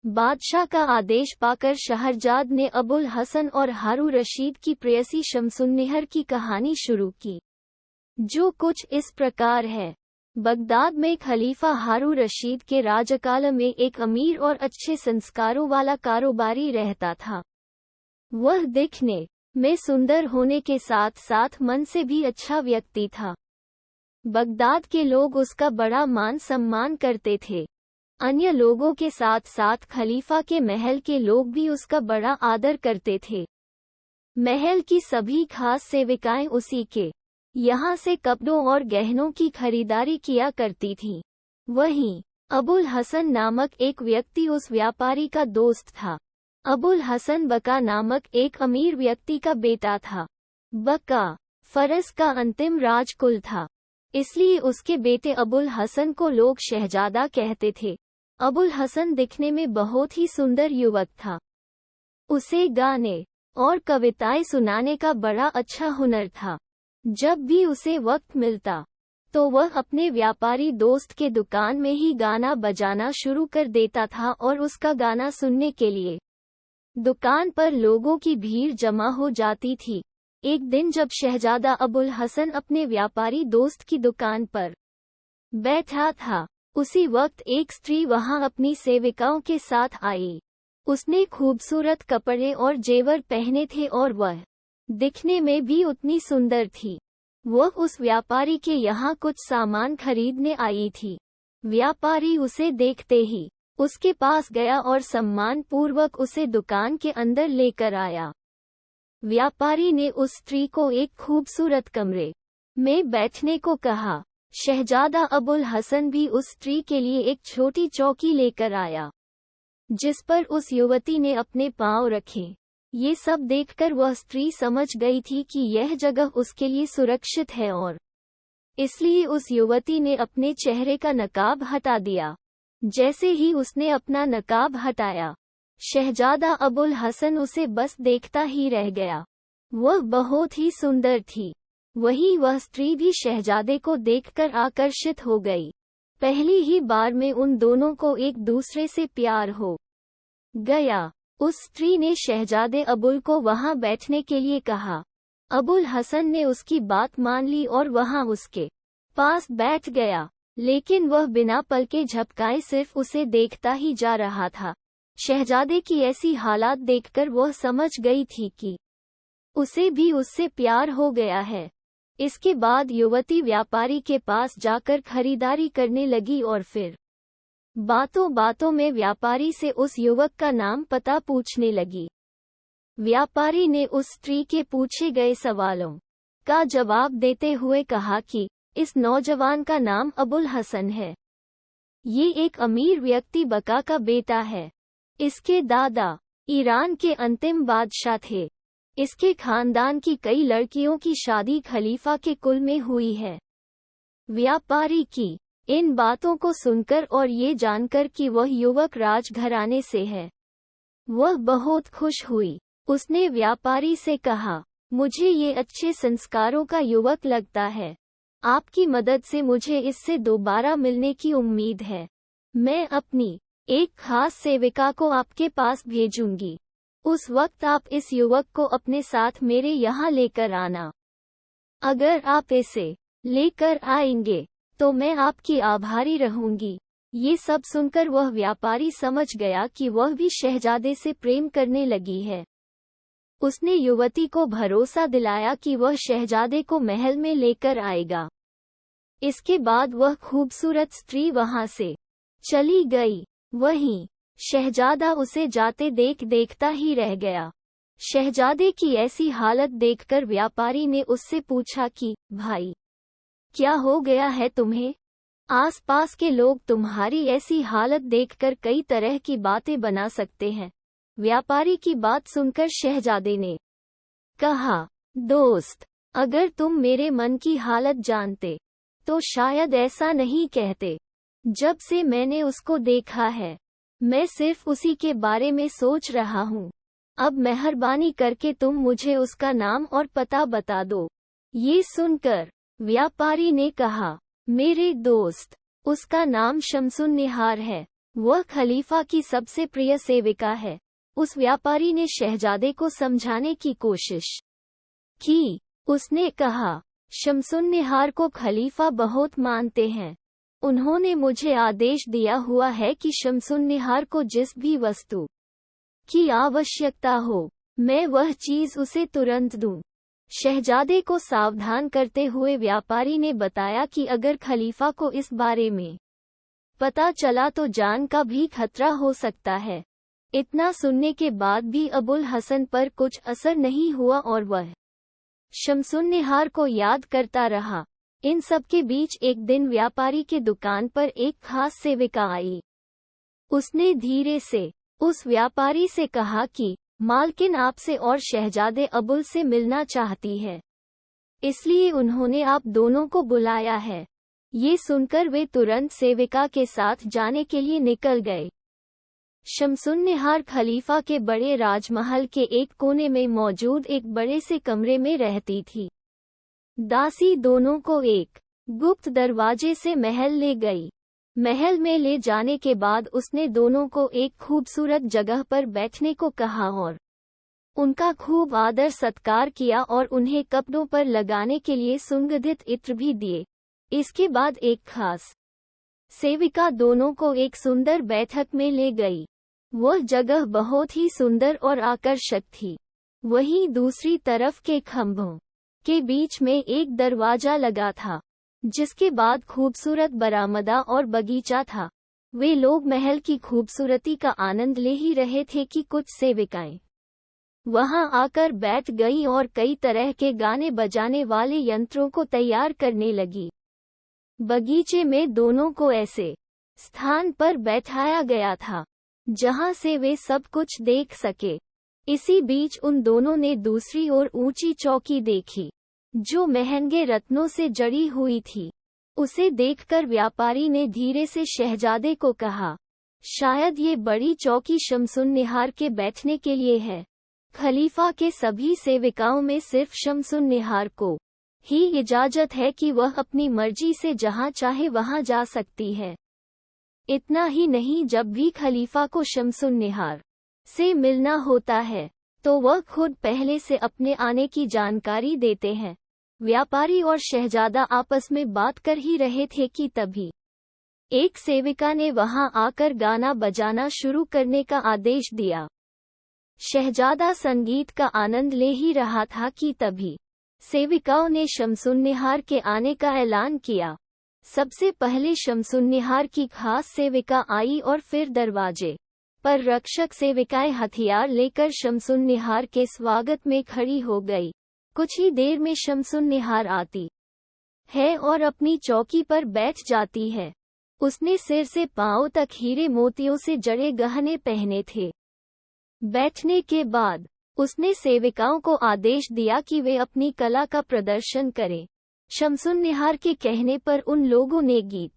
बादशाह का आदेश पाकर शहरजाद ने अबुल हसन और हारून रशीद की प्रेयसी शमसुन्नेहर की कहानी शुरू की, जो कुछ इस प्रकार है। बगदाद में खलीफा हारून रशीद के राजकाल में एक अमीर और अच्छे संस्कारों वाला कारोबारी रहता था। वह दिखने में सुंदर होने के साथ साथ मन से भी अच्छा व्यक्ति था। बगदाद के लोग उसका बड़ा मान सम्मान करते थे। अन्य लोगों के साथ साथ खलीफा के महल के लोग भी उसका बड़ा आदर करते थे। महल की सभी खास सेविकाएं उसी के यहाँ से कपड़ों और गहनों की खरीदारी किया करती थीं। वहीं अबुल हसन नामक एक व्यक्ति उस व्यापारी का दोस्त था। अबुल हसन बका नामक एक अमीर व्यक्ति का बेटा था। बका फरस का अंतिम राजकुल था, इसलिए उसके बेटे अबुल हसन को लोग शहजादा कहते थे। अबुल हसन दिखने में बहुत ही सुंदर युवक था। उसे गाने और कविताएं सुनाने का बड़ा अच्छा हुनर था। जब भी उसे वक्त मिलता तो वह अपने व्यापारी दोस्त के दुकान में ही गाना बजाना शुरू कर देता था और उसका गाना सुनने के लिए दुकान पर लोगों की भीड़ जमा हो जाती थी। एक दिन जब शहजादा अबुल हसन अपने व्यापारी दोस्त की दुकान पर बैठा था, उसी वक्त एक स्त्री वहां अपनी सेविकाओं के साथ आई। उसने खूबसूरत कपड़े और जेवर पहने थे और वह दिखने में भी उतनी सुंदर थी। वह उस व्यापारी के यहाँ कुछ सामान खरीदने आई थी। व्यापारी उसे देखते ही उसके पास गया और सम्मान पूर्वक उसे दुकान के अंदर लेकर आया। व्यापारी ने उस स्त्री को एक खूबसूरत कमरे में बैठने को कहा। शहजादा अबुल हसन भी उस स्त्री के लिए एक छोटी चौकी लेकर आया, जिस पर उस युवती ने अपने पांव रखे। ये सब देखकर वह स्त्री समझ गई थी कि यह जगह उसके लिए सुरक्षित है और इसलिए उस युवती ने अपने चेहरे का नकाब हटा दिया। जैसे ही उसने अपना नकाब हटाया, शहजादा अबुल हसन उसे बस देखता ही रह गया। वह बहुत ही सुंदर थी। वही वह स्त्री भी शहजादे को देखकर आकर्षित हो गई। पहली ही बार में उन दोनों को एक दूसरे से प्यार हो गया। उस स्त्री ने शहजादे अबुल को वहां बैठने के लिए कहा। अबुल हसन ने उसकी बात मान ली और वहां उसके पास बैठ गया, लेकिन वह बिना पलके झपकाए सिर्फ उसे देखता ही जा रहा था। शहजादे की ऐसी हालात देखकर वह समझ गई थी कि उसे भी उससे प्यार हो गया है। इसके बाद युवती व्यापारी के पास जाकर खरीदारी करने लगी और फिर बातों बातों में व्यापारी से उस युवक का नाम पता पूछने लगी। व्यापारी ने उस स्त्री के पूछे गए सवालों का जवाब देते हुए कहा कि इस नौजवान का नाम अबुल हसन है। ये एक अमीर व्यक्ति बका का बेटा है। इसके दादा ईरान के अंतिम बादशाह थे। इसके खानदान की कई लड़कियों की शादी खलीफा के कुल में हुई है। व्यापारी की इन बातों को सुनकर और ये जानकर कि वह युवक राजघराने से है, वह बहुत खुश हुई। उसने व्यापारी से कहा, मुझे ये अच्छे संस्कारों का युवक लगता है। आपकी मदद से मुझे इससे दोबारा मिलने की उम्मीद है। मैं अपनी एक खास सेविका को आपके पास भेजूंगी। उस वक्त आप इस युवक को अपने साथ मेरे यहाँ लेकर आना। अगर आप इसे लेकर आएंगे तो मैं आपकी आभारी रहूंगी। ये सब सुनकर वह व्यापारी समझ गया कि वह भी शहजादे से प्रेम करने लगी है। उसने युवती को भरोसा दिलाया कि वह शहजादे को महल में लेकर आएगा। इसके बाद वह खूबसूरत स्त्री वहां से चली गई। वहीं शहजादा उसे जाते देखता ही रह गया। शहजादे की ऐसी हालत देखकर व्यापारी ने उससे पूछा कि भाई, क्या हो गया है तुम्हें? आसपास के लोग तुम्हारी ऐसी हालत देखकर कई तरह की बातें बना सकते हैं। व्यापारी की बात सुनकर शहजादे ने कहा, दोस्त, अगर तुम मेरे मन की हालत जानते तो शायद ऐसा नहीं कहते। जब से मैंने उसको देखा है, मैं सिर्फ उसी के बारे में सोच रहा हूँ। अब मेहरबानी करके तुम मुझे उसका नाम और पता बता दो। ये सुनकर व्यापारी ने कहा, मेरे दोस्त, उसका नाम शमसुन्नेहार है। वह खलीफा की सबसे प्रिय सेविका है। उस व्यापारी ने शहजादे को समझाने की कोशिश की। उसने कहा, शमसुन्निहार को खलीफा बहुत मानते हैं। उन्होंने मुझे आदेश दिया हुआ है कि शमसुन्निहार को जिस भी वस्तु की आवश्यकता हो, मैं वह चीज उसे तुरंत दूं। शहजादे को सावधान करते हुए व्यापारी ने बताया कि अगर खलीफा को इस बारे में पता चला तो जान का भी खतरा हो सकता है। इतना सुनने के बाद भी अबुल हसन पर कुछ असर नहीं हुआ और वह शमसुन्निहार को याद करता रहा। इन सब के बीच एक दिन व्यापारी के दुकान पर एक खास सेविका आई। उसने धीरे से उस व्यापारी से कहा कि मालकिन आपसे और शहजादे अबुल से मिलना चाहती है, इसलिए उन्होंने आप दोनों को बुलाया है। ये सुनकर वे तुरंत सेविका के साथ जाने के लिए निकल गए। शमसुन्निहार खलीफा के बड़े राजमहल के एक कोने में मौजूद एक बड़े से कमरे में रहती थी। दासी दोनों को एक गुप्त दरवाजे से महल ले गई। महल में ले जाने के बाद उसने दोनों को एक खूबसूरत जगह पर बैठने को कहा और उनका खूब आदर सत्कार किया और उन्हें कपड़ों पर लगाने के लिए सुगंधित इत्र भी दिए। इसके बाद एक खास सेविका दोनों को एक सुंदर बैठक में ले गई। वह जगह बहुत ही सुंदर और आकर्षक थी। वहीं दूसरी तरफ के खंभों के बीच में एक दरवाजा लगा था, जिसके बाद खूबसूरत बरामदा और बगीचा था। वे लोग महल की खूबसूरती का आनंद ले ही रहे थे कि कुछ सेविकाएं वहां आकर बैठ गईं और कई तरह के गाने बजाने वाले यंत्रों को तैयार करने लगी। बगीचे में दोनों को ऐसे स्थान पर बैठाया गया था जहां से वे सब कुछ देख सके। इसी बीच उन दोनों ने दूसरी ओर ऊंची चौकी देखी, जो महंगे रत्नों से जड़ी हुई थी। उसे देखकर व्यापारी ने धीरे से शहजादे को कहा, शायद ये बड़ी चौकी शमसुन्निहार के बैठने के लिए है। खलीफा के सभी सेविकाओं में सिर्फ शमसुन्निहार को ही इजाजत है कि वह अपनी मर्जी से जहां चाहे वहां जा सकती है। इतना ही नहीं, जब भी खलीफा को शमसुन्निहार से मिलना होता है तो वह खुद पहले से अपने आने की जानकारी देते हैं। व्यापारी और शहजादा आपस में बात कर ही रहे थे कि तभी एक सेविका ने वहां आकर गाना बजाना शुरू करने का आदेश दिया। शहजादा संगीत का आनंद ले ही रहा था कि तभी सेविकाओं ने शमसुन्निहार के आने का ऐलान किया। सबसे पहले शमसुन्निहार की खास सेविका आई और फिर दरवाजे पर रक्षक सेविकाएं हथियार लेकर शमसुन्निहार के स्वागत में खड़ी हो गई। कुछ ही देर में शमसुन्निहार आती है और अपनी चौकी पर बैठ जाती है। उसने सिर से पांव तक हीरे मोतियों से जड़े गहने पहने थे। बैठने के बाद उसने सेविकाओं को आदेश दिया कि वे अपनी कला का प्रदर्शन करें। शमसुन्निहार के कहने पर उन लोगों ने गीत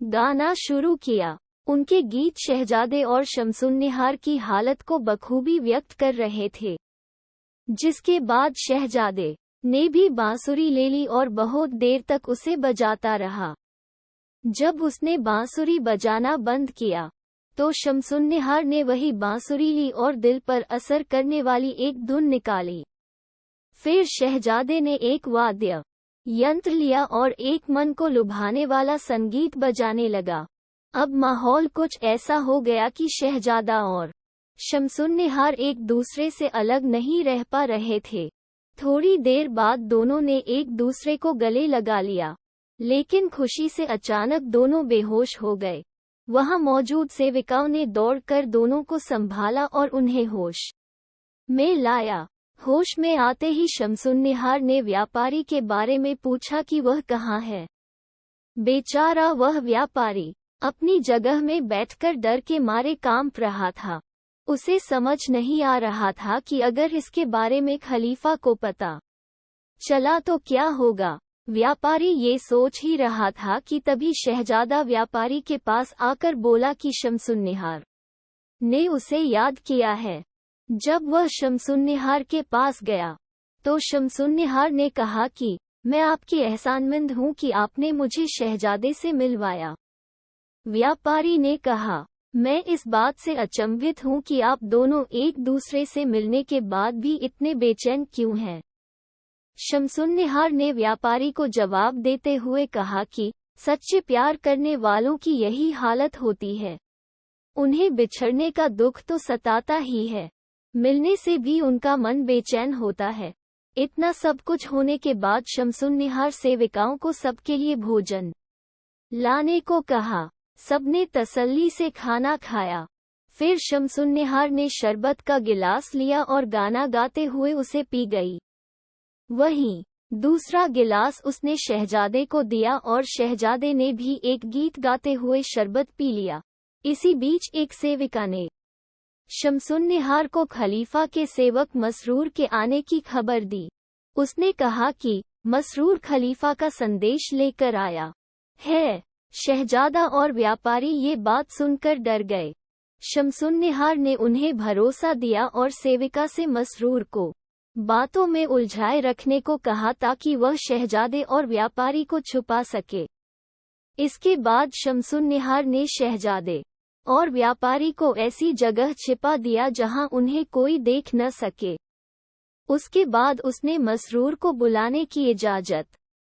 गाना शुरू किया। उनके गीत शहजादे और शमसुन्निहार की हालत को बखूबी व्यक्त कर रहे थे। जिसके बाद शहजादे ने भी बांसुरी ले ली और बहुत देर तक उसे बजाता रहा। जब उसने बांसुरी बजाना बंद किया तो शमसुन्निहार ने वही बांसुरी ली और दिल पर असर करने वाली एक धुन निकाली। फिर शहजादे ने एक वाद्य यंत्र लिया और एक मन को लुभाने वाला संगीत बजाने लगा। अब माहौल कुछ ऐसा हो गया कि शहजादा और शमसुन्निहार एक दूसरे से अलग नहीं रह पा रहे थे। थोड़ी देर बाद दोनों ने एक दूसरे को गले लगा लिया, लेकिन खुशी से अचानक दोनों बेहोश हो गए। वहां मौजूद सेविकाओं ने दौड़कर दोनों को संभाला और उन्हें होश में लाया। होश में आते ही शमसुन्निहार ने व्यापारी के बारे में पूछा कि वह कहाँ है। बेचारा वह व्यापारी अपनी जगह में बैठकर डर के मारे कांप रहा था। उसे समझ नहीं आ रहा था कि अगर इसके बारे में खलीफा को पता चला तो क्या होगा। व्यापारी ये सोच ही रहा था कि तभी शहजादा व्यापारी के पास आकर बोला कि शमसुन्निहार ने उसे याद किया है। जब वह शमसुन्निहार के पास गया तो शमसुन्निहार ने कहा कि मैं आपकी एहसानमंद हूँ कि आपने मुझे शहजादे से मिलवाया। व्यापारी ने कहा, मैं इस बात से अचंभित हूँ कि आप दोनों एक दूसरे से मिलने के बाद भी इतने बेचैन क्यों हैं। शमसुन्निहार ने व्यापारी को जवाब देते हुए कहा कि सच्चे प्यार करने वालों की यही हालत होती है। उन्हें बिछड़ने का दुख तो सताता ही है, मिलने से भी उनका मन बेचैन होता है। इतना सब कुछ होने के बाद शमसुन्निहार सेविकाओं को सबके लिए भोजन लाने को कहा। सबने तसल्ली से खाना खाया। फिर शमसुन्निहार ने शरबत का गिलास लिया और गाना गाते हुए उसे पी गई। वहीं दूसरा गिलास उसने शहजादे को दिया और शहजादे ने भी एक गीत गाते हुए शरबत पी लिया। इसी बीच एक सेविका ने शमसुन्निहार को खलीफा के सेवक मसरूर के आने की खबर दी। उसने कहा कि मसरूर खलीफा का संदेश लेकर आया है। शहजादा और व्यापारी ये बात सुनकर डर गए। शमसुन्निहार ने उन्हें भरोसा दिया और सेविका से मसरूर को बातों में उलझाए रखने को कहा ताकि वह शहजादे और व्यापारी को छुपा सके। इसके बाद शमसुन्निहार ने शहजादे और व्यापारी को ऐसी जगह छिपा दिया जहां उन्हें कोई देख न सके। उसके बाद उसने मसरूर को बुलाने की इजाजत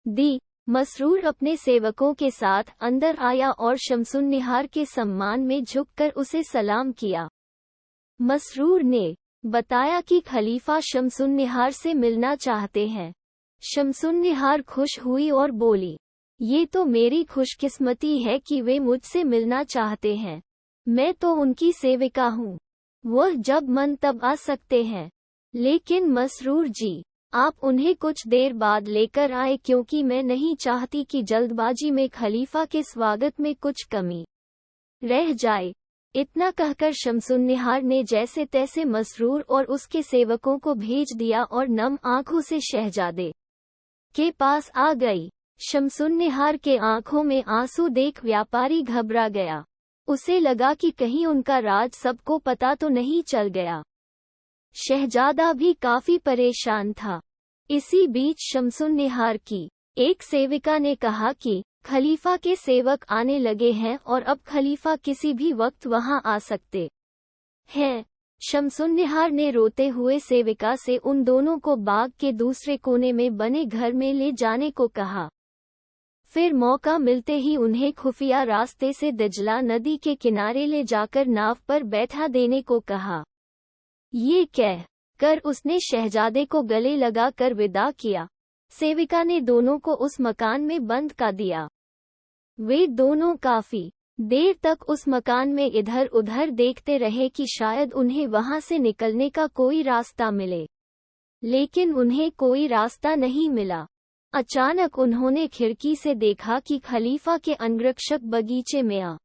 दी। मसरूर अपने सेवकों के साथ अंदर आया और शमसुन्निहार के सम्मान में झुककर उसे सलाम किया। मसरूर ने बताया कि खलीफा शमसुन्निहार से मिलना चाहते हैं। शमसुन्निहार खुश हुई और बोली, ये तो मेरी खुशकिस्मती है कि वे मुझसे मिलना चाहते हैं। मैं तो उनकी सेविका हूँ, वह जब मन तब आ सकते हैं। लेकिन मसरूर जी, आप उन्हें कुछ देर बाद लेकर आए क्योंकि मैं नहीं चाहती कि जल्दबाजी में खलीफा के स्वागत में कुछ कमी रह जाए। इतना कहकर शमसुन्निहार ने जैसे तैसे मसरूर और उसके सेवकों को भेज दिया और नम आंखों से शहजादे के पास आ गई। शमसुन्निहार के आंखों में आंसू देख व्यापारी घबरा गया। उसे लगा कि कहीं उनका राज सबको पता तो नहीं चल गया। शहजादा भी काफी परेशान था। इसी बीच शमसुन्निहार की एक सेविका ने कहा कि खलीफा के सेवक आने लगे हैं और अब खलीफा किसी भी वक्त वहां आ सकते हैं। शमसुन्निहार ने रोते हुए सेविका से उन दोनों को बाग के दूसरे कोने में बने घर में ले जाने को कहा। फिर मौका मिलते ही उन्हें खुफिया रास्ते से दजला नदी के किनारे ले जाकर नाव पर बैठा देने को कहा। ये कह कर उसने शहजादे को गले लगा कर विदा किया। सेविका ने दोनों को उस मकान में बंद कर दिया। वे दोनों काफी देर तक उस मकान में इधर उधर देखते रहे कि शायद उन्हें वहां से निकलने का कोई रास्ता मिले, लेकिन उन्हें कोई रास्ता नहीं मिला। अचानक उन्होंने खिड़की से देखा कि खलीफा के अंगरक्षक बगीचे में आ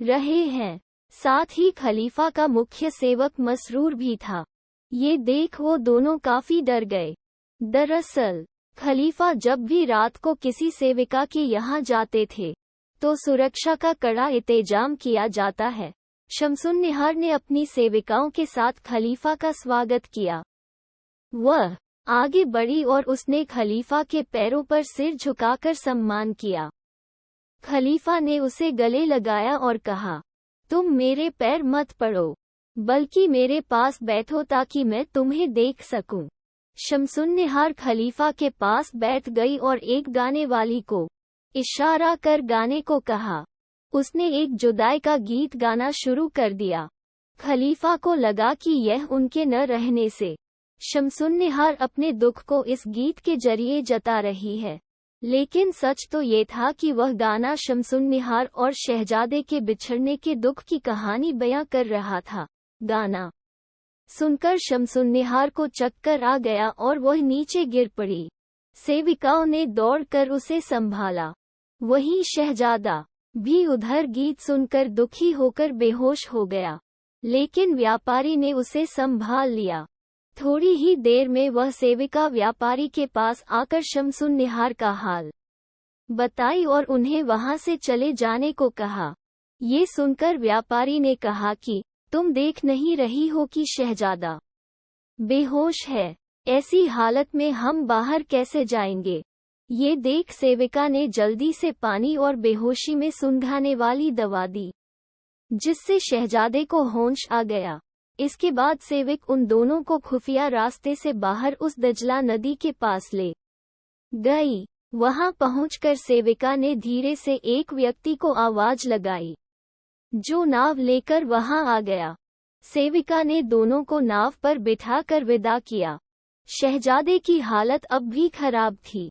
रहे हैं। साथ ही खलीफा का मुख्य सेवक मसरूर भी था। ये देख वो दोनों काफी डर गए। दरअसल खलीफा जब भी रात को किसी सेविका के यहाँ जाते थे तो सुरक्षा का कड़ा इंतजाम किया जाता है। शमसुन्निहार ने अपनी सेविकाओं के साथ खलीफा का स्वागत किया। वह आगे बढ़ी और उसने खलीफा के पैरों पर सिर झुकाकर सम्मान किया। खलीफा ने उसे गले लगाया और कहा, तुम मेरे पैर मत पड़ो, बल्कि मेरे पास बैठो ताकि मैं तुम्हें देख सकूं। शमसुन्निहार खलीफा के पास बैठ गई और एक गाने वाली को इशारा कर गाने को कहा। उसने एक जुदाई का गीत गाना शुरू कर दिया। खलीफा को लगा कि यह उनके न रहने से शमसुन्निहार अपने दुख को इस गीत के जरिए जता रही है, लेकिन सच तो ये था कि वह गाना शमसुन्निहार और शहजादे के बिछड़ने के दुख की कहानी बयां कर रहा था। गाना सुनकर शमसुन्निहार को चक्कर आ गया और वह नीचे गिर पड़ी। सेविकाओं ने दौड़कर उसे संभाला। वहीं शहजादा भी उधर गीत सुनकर दुखी होकर बेहोश हो गया, लेकिन व्यापारी ने उसे संभाल लिया। थोड़ी ही देर में वह सेविका व्यापारी के पास आकर शमसुन्निहार का हाल बताई और उन्हें वहां से चले जाने को कहा। ये सुनकर व्यापारी ने कहा कि तुम देख नहीं रही हो कि शहजादा बेहोश है, ऐसी हालत में हम बाहर कैसे जाएंगे। ये देख सेविका ने जल्दी से पानी और बेहोशी में सुलगाने वाली दवा दी, जिससे शहजादे को होश आ गया। इसके बाद सेविक उन दोनों को खुफिया रास्ते से बाहर उस दजला नदी के पास ले गई। वहां पहुंचकर सेविका ने धीरे से एक व्यक्ति को आवाज लगाई, जो नाव लेकर वहां आ गया। सेविका ने दोनों को नाव पर बिठाकर विदा किया। शहजादे की हालत अब भी खराब थी।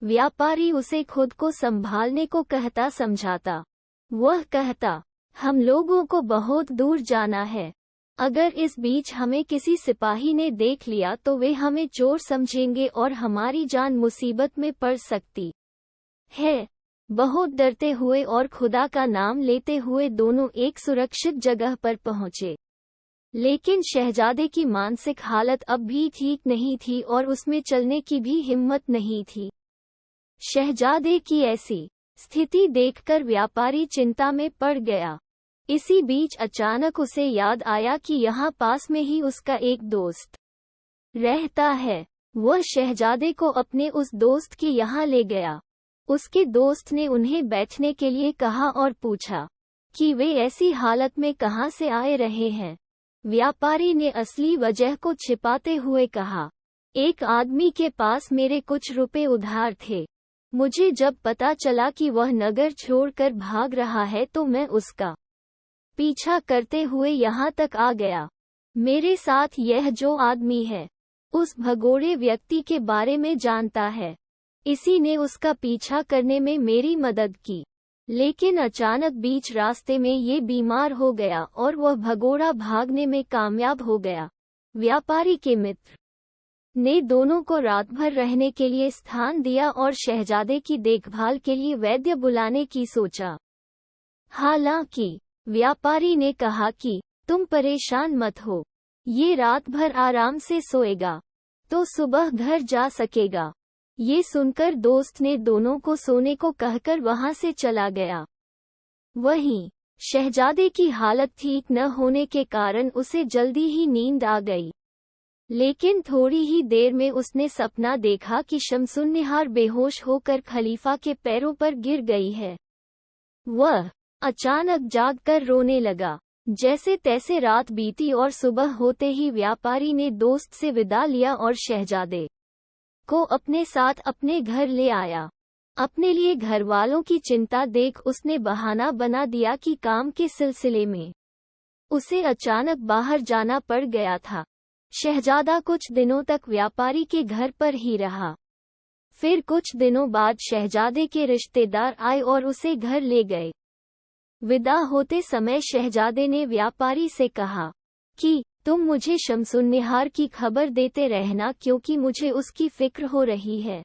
व्यापारी उसे खुद को संभालने को कहता समझाता। वह कहता, हम लोगों को बहुत दूर जाना है। अगर इस बीच हमें किसी सिपाही ने देख लिया तो वे हमें चोर समझेंगे और हमारी जान मुसीबत में पड़ सकती है। बहुत डरते हुए और खुदा का नाम लेते हुए दोनों एक सुरक्षित जगह पर पहुंचे। लेकिन शहजादे की मानसिक हालत अब भी ठीक नहीं थी और उसमें चलने की भी हिम्मत नहीं थी। शहजादे की ऐसी स्थिति देखकर व्यापारी चिंता में पड़ गया। इसी बीच अचानक उसे याद आया कि यहाँ पास में ही उसका एक दोस्त रहता है। वह शहजादे को अपने उस दोस्त के यहाँ ले गया। उसके दोस्त ने उन्हें बैठने के लिए कहा और पूछा कि वे ऐसी हालत में कहाँ से आए रहे हैं। व्यापारी ने असली वजह को छिपाते हुए कहा, एक आदमी के पास मेरे कुछ रुपए उधार थे। मुझे जब पता चला कि वह नगर छोड़कर भाग रहा है तो मैं उसका पीछा करते हुए यहाँ तक आ गया। मेरे साथ यह जो आदमी है, उस भगोड़े व्यक्ति के बारे में जानता है। इसी ने उसका पीछा करने में मेरी मदद की। लेकिन अचानक बीच रास्ते में ये बीमार हो गया और वह भगोड़ा भागने में कामयाब हो गया। व्यापारी के मित्र ने दोनों को रात भर रहने के लिए स्थान दिया और शहजादे की देखभाल के लिए वैद्य बुलाने की सोचा। हालांकि व्यापारी ने कहा कि तुम परेशान मत हो, ये रात भर आराम से सोएगा तो सुबह घर जा सकेगा। ये सुनकर दोस्त ने दोनों को सोने को कहकर वहां से चला गया। वहीं शहजादे की हालत ठीक न होने के कारण उसे जल्दी ही नींद आ गई। लेकिन थोड़ी ही देर में उसने सपना देखा कि शमसुन्निहार बेहोश होकर खलीफा के पैरों पर गिर गई है। वह अचानक जागकर रोने लगा। जैसे तैसे रात बीती और सुबह होते ही व्यापारी ने दोस्त से विदा लिया और शहजादे को अपने साथ अपने घर ले आया। अपने लिए घर वालों की चिंता देख उसने बहाना बना दिया कि काम के सिलसिले में उसे अचानक बाहर जाना पड़ गया था। शहजादा कुछ दिनों तक व्यापारी के घर पर ही रहा। फिर कुछ दिनों बाद शहजादे के रिश्तेदार आए और उसे घर ले गए। विदा होते समय शहजादे ने व्यापारी से कहा कि तुम मुझे शमसुन्निहार की खबर देते रहना क्योंकि मुझे उसकी फिक्र हो रही है।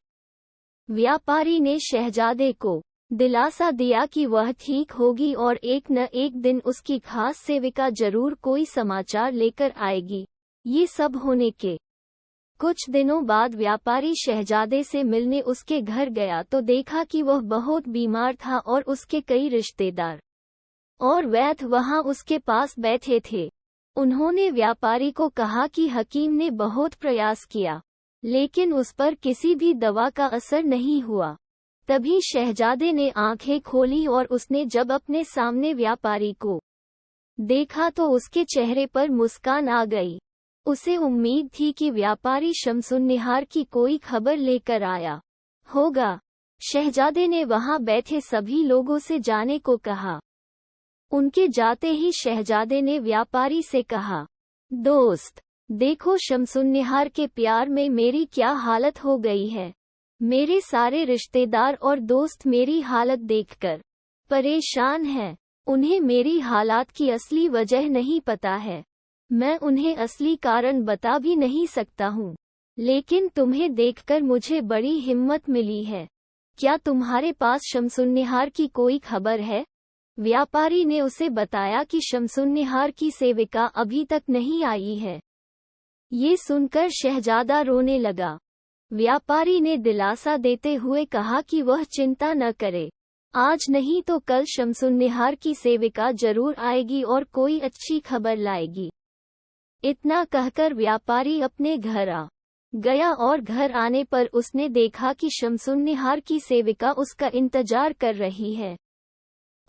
व्यापारी ने शहजादे को दिलासा दिया कि वह ठीक होगी और एक न एक दिन उसकी खास सेविका जरूर कोई समाचार लेकर आएगी। ये सब होने के कुछ दिनों बाद व्यापारी शहजादे से मिलने उसके घर गया तो देखा कि वह बहुत बीमार था और उसके कई रिश्तेदार और वैद्य वहां उसके पास बैठे थे। उन्होंने व्यापारी को कहा कि हकीम ने बहुत प्रयास किया, लेकिन उस पर किसी भी दवा का असर नहीं हुआ। तभी शहजादे ने आंखें खोली और उसने जब अपने सामने व्यापारी को देखा तो उसके चेहरे पर मुस्कान आ गई। उसे उम्मीद थी कि व्यापारी शमसुन्निहार की कोई खबर लेकर आया होगा। शहजादे ने वहां बैठे सभी लोगों से जाने को कहा। उनके जाते ही शहजादे ने व्यापारी से कहा, दोस्त, देखो शमसुन्निहार के प्यार में मेरी क्या हालत हो गई है। मेरे सारे रिश्तेदार और दोस्त मेरी हालत देखकर परेशान हैं। उन्हें मेरी हालात की असली वजह नहीं पता है। मैं उन्हें असली कारण बता भी नहीं सकता हूँ, लेकिन तुम्हें देखकर मुझे बड़ी हिम्मत मिली है। क्या तुम्हारे पास शमसुन्निहार की कोई खबर है? व्यापारी ने उसे बताया कि शमसुन्निहार की सेविका अभी तक नहीं आई है। ये सुनकर शहजादा रोने लगा। व्यापारी ने दिलासा देते हुए कहा कि वह चिंता न करे, आज नहीं तो कल शमसुन्निहार की सेविका जरूर आएगी और कोई अच्छी खबर लाएगी। इतना कहकर व्यापारी अपने घर आ गया और घर आने पर उसने देखा कि शमसुन्निहार की सेविका उसका इंतजार कर रही है।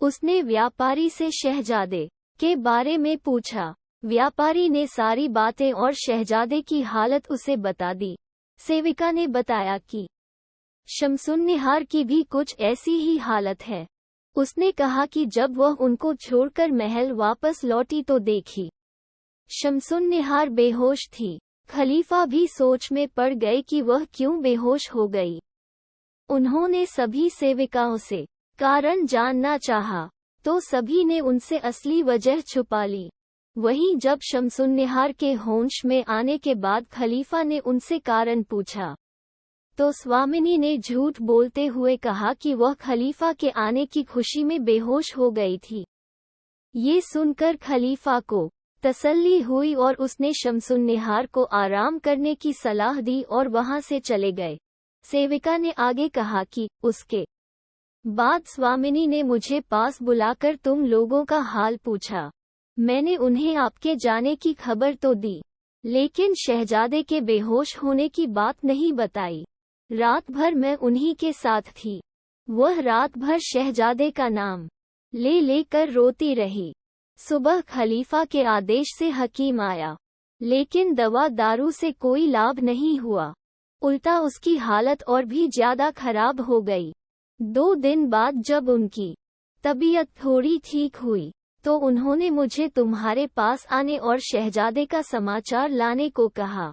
उसने व्यापारी से शहजादे के बारे में पूछा। व्यापारी ने सारी बातें और शहजादे की हालत उसे बता दी। सेविका ने बताया कि शमसुन्निहार की भी कुछ ऐसी ही हालत है। उसने कहा कि जब वह उनको छोड़कर महल वापस लौटी तो देखी शमसुन्निहार बेहोश थी। खलीफा भी सोच में पड़ गए कि वह क्यों बेहोश हो गई। उन्होंने सभी सेविकाओं से कारण जानना चाहा, तो सभी ने उनसे असली वजह छुपा ली। वहीं जब शमसुन्निहार के होश में आने के बाद खलीफा ने उनसे कारण पूछा, तो स्वामिनी ने झूठ बोलते हुए कहा कि वह खलीफा के आने की खुशी में बेहोश हो गई थी। ये सुनकर खलीफा को तसल्ली हुई और उसने शमसुन्निहार को आराम करने की सलाह दी और वहां से चले गए। सेविका ने आगे कहा कि उसके बाद स्वामिनी ने मुझे पास बुलाकर तुम लोगों का हाल पूछा। मैंने उन्हें आपके जाने की खबर तो दी, लेकिन शहजादे के बेहोश होने की बात नहीं बताई। रात भर मैं उन्हीं के साथ थी। वह रात भर शहजादे का नाम ले लेकर रोती रही। सुबह खलीफा के आदेश से हकीम आया, लेकिन दवा दारू से कोई लाभ नहीं हुआ। उल्टा उसकी हालत और भी ज्यादा खराब हो गई। 2 दिन बाद जब उनकी तबीयत थोड़ी ठीक हुई, तो उन्होंने मुझे तुम्हारे पास आने और शहजादे का समाचार लाने को कहा।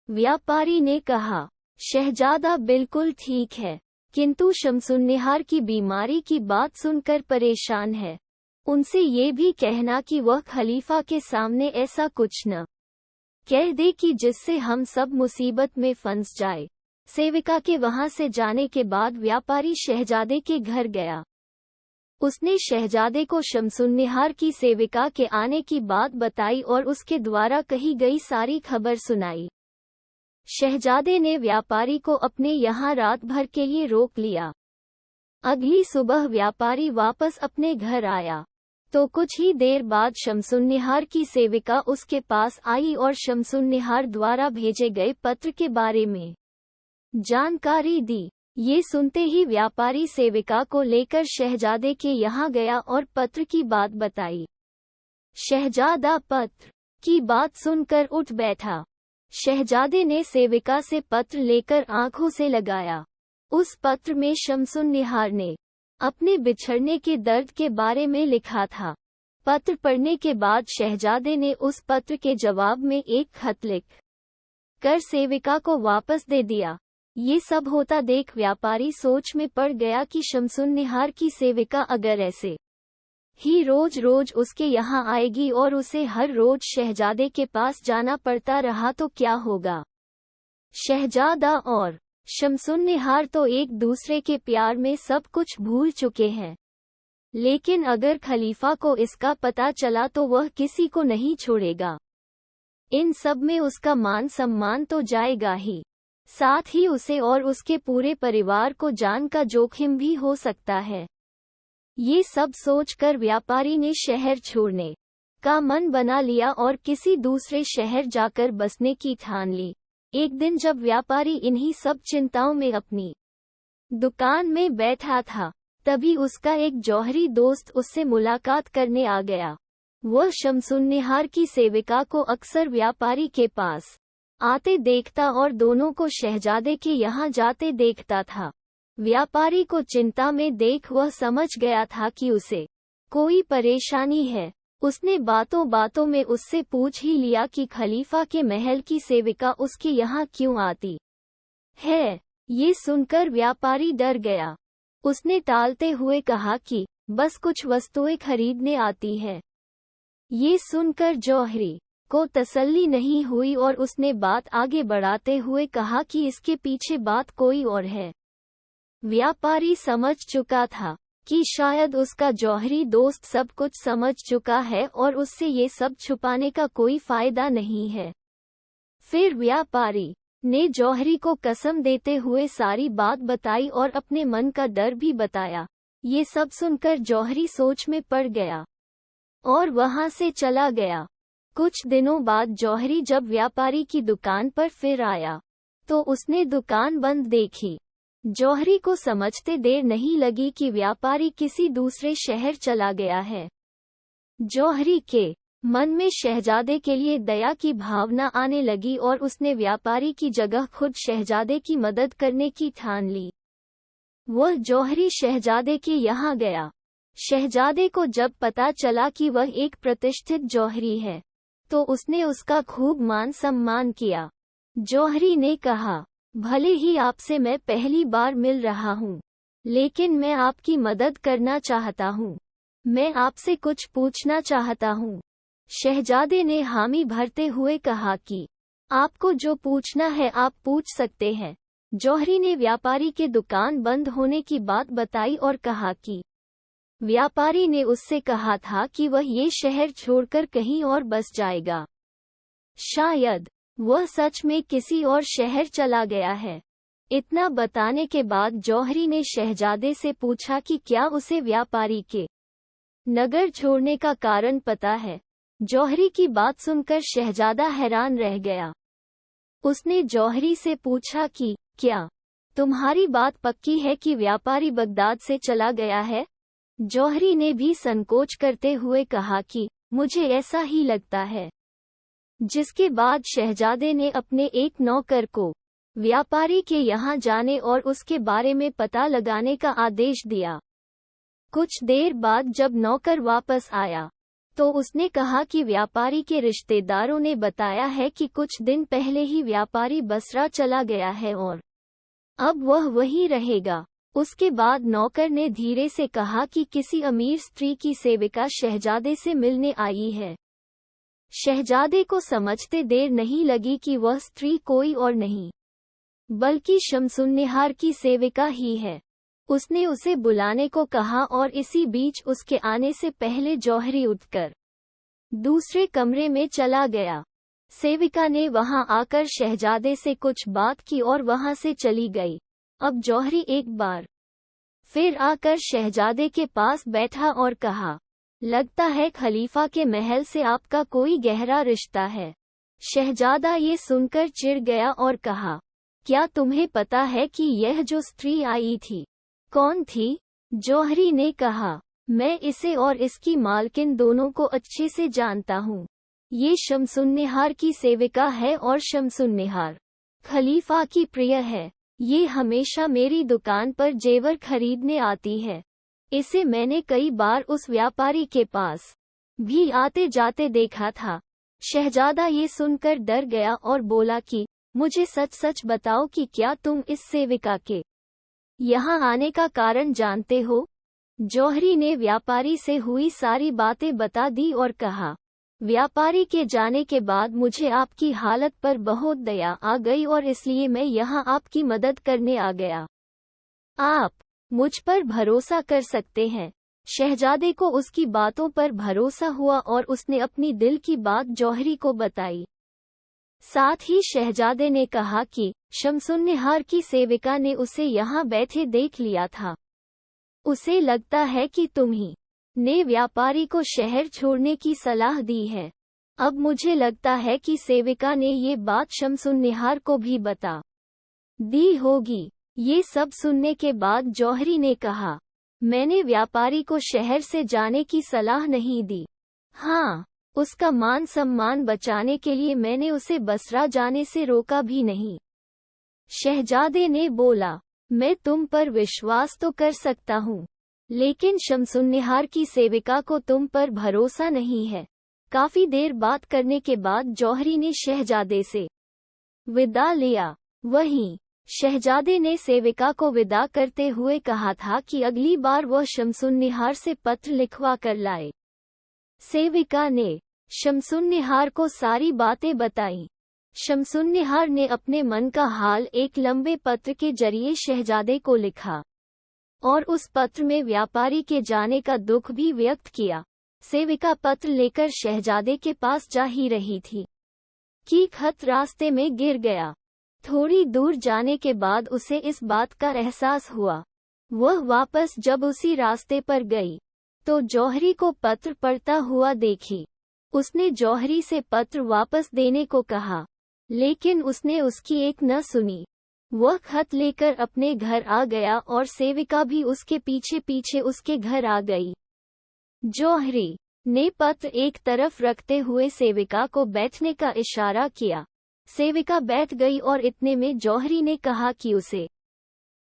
व्यापारी ने कहा, शहजादा बिल्कुल ठीक है, किंतु शमसुन्निहार की बीमारी की बात सुनकर परेशान है। उनसे ये भी कहना कि वह खलीफा के सामने ऐसा कुछ न कह दे कि जिससे हम सब मुसीबत में फंस जाए। सेविका के वहां से जाने के बाद व्यापारी शहजादे के घर गया। उसने शहजादे को शमसुन्निहार की सेविका के आने की बात बताई और उसके द्वारा कही गई सारी खबर सुनाई। शहजादे ने व्यापारी को अपने यहाँ रात भर के लिए रोक लिया। अगली सुबह व्यापारी वापस अपने घर आया, तो कुछ ही देर बाद शमसुन्निहार की सेविका उसके पास आई और शमसुन्निहार द्वारा भेजे गए पत्र के बारे में जानकारी दी। ये सुनते ही व्यापारी सेविका को लेकर शहजादे के यहाँ गया और पत्र की बात बताई। शहजादा पत्र की बात सुनकर उठ बैठा। शहजादे ने सेविका से पत्र लेकर आंखों से लगाया। उस पत्र में शमसुन्निहार ने अपने बिछड़ने के दर्द के बारे में लिखा था। पत्र पढ़ने के बाद शहजादे ने उस पत्र के जवाब में एक खत लिख कर सेविका को वापस दे दिया। ये सब होता देख व्यापारी सोच में पड़ गया कि शमसुन्निहार की सेविका अगर ऐसे ही रोज रोज उसके यहाँ आएगी और उसे हर रोज शहजादे के पास जाना पड़ता रहा तो क्या होगा। शहजादा और शमसुन्निहार तो एक दूसरे के प्यार में सब कुछ भूल चुके हैं, लेकिन अगर खलीफा को इसका पता चला तो वह किसी को नहीं छोड़ेगा। इन सब में उसका मान सम्मान तो जाएगा ही, साथ ही उसे और उसके पूरे परिवार को जान का जोखिम भी हो सकता है। ये सब सोचकर व्यापारी ने शहर छोड़ने का मन बना लिया और किसी दूसरे शहर जाकर बसने की ठान ली। एक दिन जब व्यापारी इन्हीं सब चिंताओं में अपनी दुकान में बैठा था, तभी उसका एक जौहरी दोस्त उससे मुलाकात करने आ गया। वह शमसुन्निहार की सेविका को अक्सर व्यापारी के पास आते देखता और दोनों को शहजादे के यहाँ जाते देखता था। व्यापारी को चिंता में देख वह समझ गया था कि उसे कोई परेशानी है। उसने बातों बातों में उससे पूछ ही लिया कि खलीफा के महल की सेविका उसके यहाँ क्यों आती है। ये सुनकर व्यापारी डर गया। उसने टालते हुए कहा कि बस कुछ वस्तुएं खरीदने आती है। ये सुनकर जौहरी को तसल्ली नहीं हुई और उसने बात आगे बढ़ाते हुए कहा कि इसके पीछे बात कोई और है। व्यापारी समझ चुका था कि शायद उसका जौहरी दोस्त सब कुछ समझ चुका है और उससे ये सब छुपाने का कोई फायदा नहीं है। फिर व्यापारी ने जौहरी को कसम देते हुए सारी बात बताई और अपने मन का डर भी बताया। ये सब सुनकर जौहरी सोच में पड़ गया और वहां से चला गया। कुछ दिनों बाद जौहरी जब व्यापारी की दुकान पर फिर आया तो उसने दुकान बंद देखी। जौहरी को समझते देर नहीं लगी कि व्यापारी किसी दूसरे शहर चला गया है। जौहरी के मन में शहजादे के लिए दया की भावना आने लगी और उसने व्यापारी की जगह खुद शहजादे की मदद करने की ठान ली। वह जौहरी शहजादे के यहाँ गया। शहजादे को जब पता चला कि वह एक प्रतिष्ठित जौहरी है तो उसने उसका खूब मान सम्मान किया। जौहरी ने कहा, भले ही आपसे मैं पहली बार मिल रहा हूँ, लेकिन मैं आपकी मदद करना चाहता हूँ। मैं आपसे कुछ पूछना चाहता हूँ। शहजादे ने हामी भरते हुए कहा कि आपको जो पूछना है आप पूछ सकते हैं। जौहरी ने व्यापारी के दुकान बंद होने की बात बताई और कहा कि व्यापारी ने उससे कहा था कि वह ये शहर छोड़कर कहीं और बस जाएगा। शायद वह सच में किसी और शहर चला गया है। इतना बताने के बाद जौहरी ने शहजादे से पूछा कि क्या उसे व्यापारी के नगर छोड़ने का कारण पता है। जौहरी की बात सुनकर शहजादा हैरान रह गया। उसने जौहरी से पूछा कि क्या तुम्हारी बात पक्की है कि व्यापारी बगदाद से चला गया है? जौहरी ने भी संकोच करते हुए कहा कि मुझे ऐसा ही लगता है। जिसके बाद शहजादे ने अपने एक नौकर को व्यापारी के यहाँ जाने और उसके बारे में पता लगाने का आदेश दिया। कुछ देर बाद जब नौकर वापस आया तो उसने कहा कि व्यापारी के रिश्तेदारों ने बताया है कि कुछ दिन पहले ही व्यापारी बसरा चला गया है और अब वह वहीं रहेगा। उसके बाद नौकर ने धीरे से कहा कि किसी अमीर स्त्री की सेविका शहजादे से मिलने आई है। शहजादे को समझते देर नहीं लगी कि वह स्त्री कोई और नहीं बल्कि शमसुन्निहार की सेविका ही है। उसने उसे बुलाने को कहा और इसी बीच उसके आने से पहले जौहरी उठकर दूसरे कमरे में चला गया। सेविका ने वहां आकर शहजादे से कुछ बात की और वहां से चली गई। अब जौहरी एक बार फिर आकर शहजादे के पास बैठा और कहा, लगता है खलीफा के महल से आपका कोई गहरा रिश्ता है। शहजादा ये सुनकर चिढ़ गया और कहा, क्या तुम्हें पता है कि यह जो स्त्री आई थी कौन थी? जौहरी ने कहा, मैं इसे और इसकी मालकिन दोनों को अच्छे से जानता हूँ। ये शमसुन्निहार की सेविका है और शमसुन्निहार खलीफा की प्रिय है। ये हमेशा मेरी दुकान पर जेवर खरीदने आती है। इसे मैंने कई बार उस व्यापारी के पास भी आते जाते देखा था। शहजादा ये सुनकर डर गया और बोला कि मुझे सच सच बताओ कि क्या तुम इस सेविका के यहाँ आने का कारण जानते हो? जौहरी ने व्यापारी से हुई सारी बातें बता दी और कहा, व्यापारी के जाने के बाद मुझे आपकी हालत पर बहुत दया आ गई और इसलिए मैं यहाँ आपकी मदद करने आ गया। आप मुझ पर भरोसा कर सकते हैं। शहजादे को उसकी बातों पर भरोसा हुआ और उसने अपनी दिल की बात जौहरी को बताई। साथ ही शहजादे ने कहा कि शमसुन्निहार की सेविका ने उसे यहाँ बैठे देख लिया था। उसे लगता है कि तुम ही ने व्यापारी को शहर छोड़ने की सलाह दी है। अब मुझे लगता है कि सेविका ने ये बात शमसुन्निहार को भी बता दी होगी। ये सब सुनने के बाद जौहरी ने कहा, मैंने व्यापारी को शहर से जाने की सलाह नहीं दी। हाँ, उसका मान सम्मान बचाने के लिए मैंने उसे बसरा जाने से रोका भी नहीं। शहजादे ने बोला, मैं तुम पर विश्वास तो कर सकता हूँ, लेकिन शमसुन्निहार की सेविका को तुम पर भरोसा नहीं है। काफी देर बात करने के बाद जौहरी ने शहजादे से विदा लिया। वहीं शहजादे ने सेविका को विदा करते हुए कहा था कि अगली बार वह शमसुन्निहार से पत्र लिखवा कर लाए। सेविका ने शमसुन्निहार को सारी बातें बताईं। शमसुन्निहार ने अपने मन का हाल एक लंबे पत्र के जरिए शहजादे को लिखा और उस पत्र में व्यापारी के जाने का दुख भी व्यक्त किया। सेविका पत्र लेकर शहजादे के पास जा ही रही थी कि खत रास्ते में गिर गया। थोड़ी दूर जाने के बाद उसे इस बात का एहसास हुआ। वह वापस जब उसी रास्ते पर गई तो जौहरी को पत्र पढ़ता हुआ देखी। उसने जौहरी से पत्र वापस देने को कहा, लेकिन उसने उसकी एक न सुनी। वह खत लेकर अपने घर आ गया और सेविका भी उसके पीछे पीछे उसके घर आ गई। जौहरी ने पत्र एक तरफ रखते हुए सेविका को बैठने का इशारा किया। सेविका बैठ गई और इतने में जौहरी ने कहा कि उसे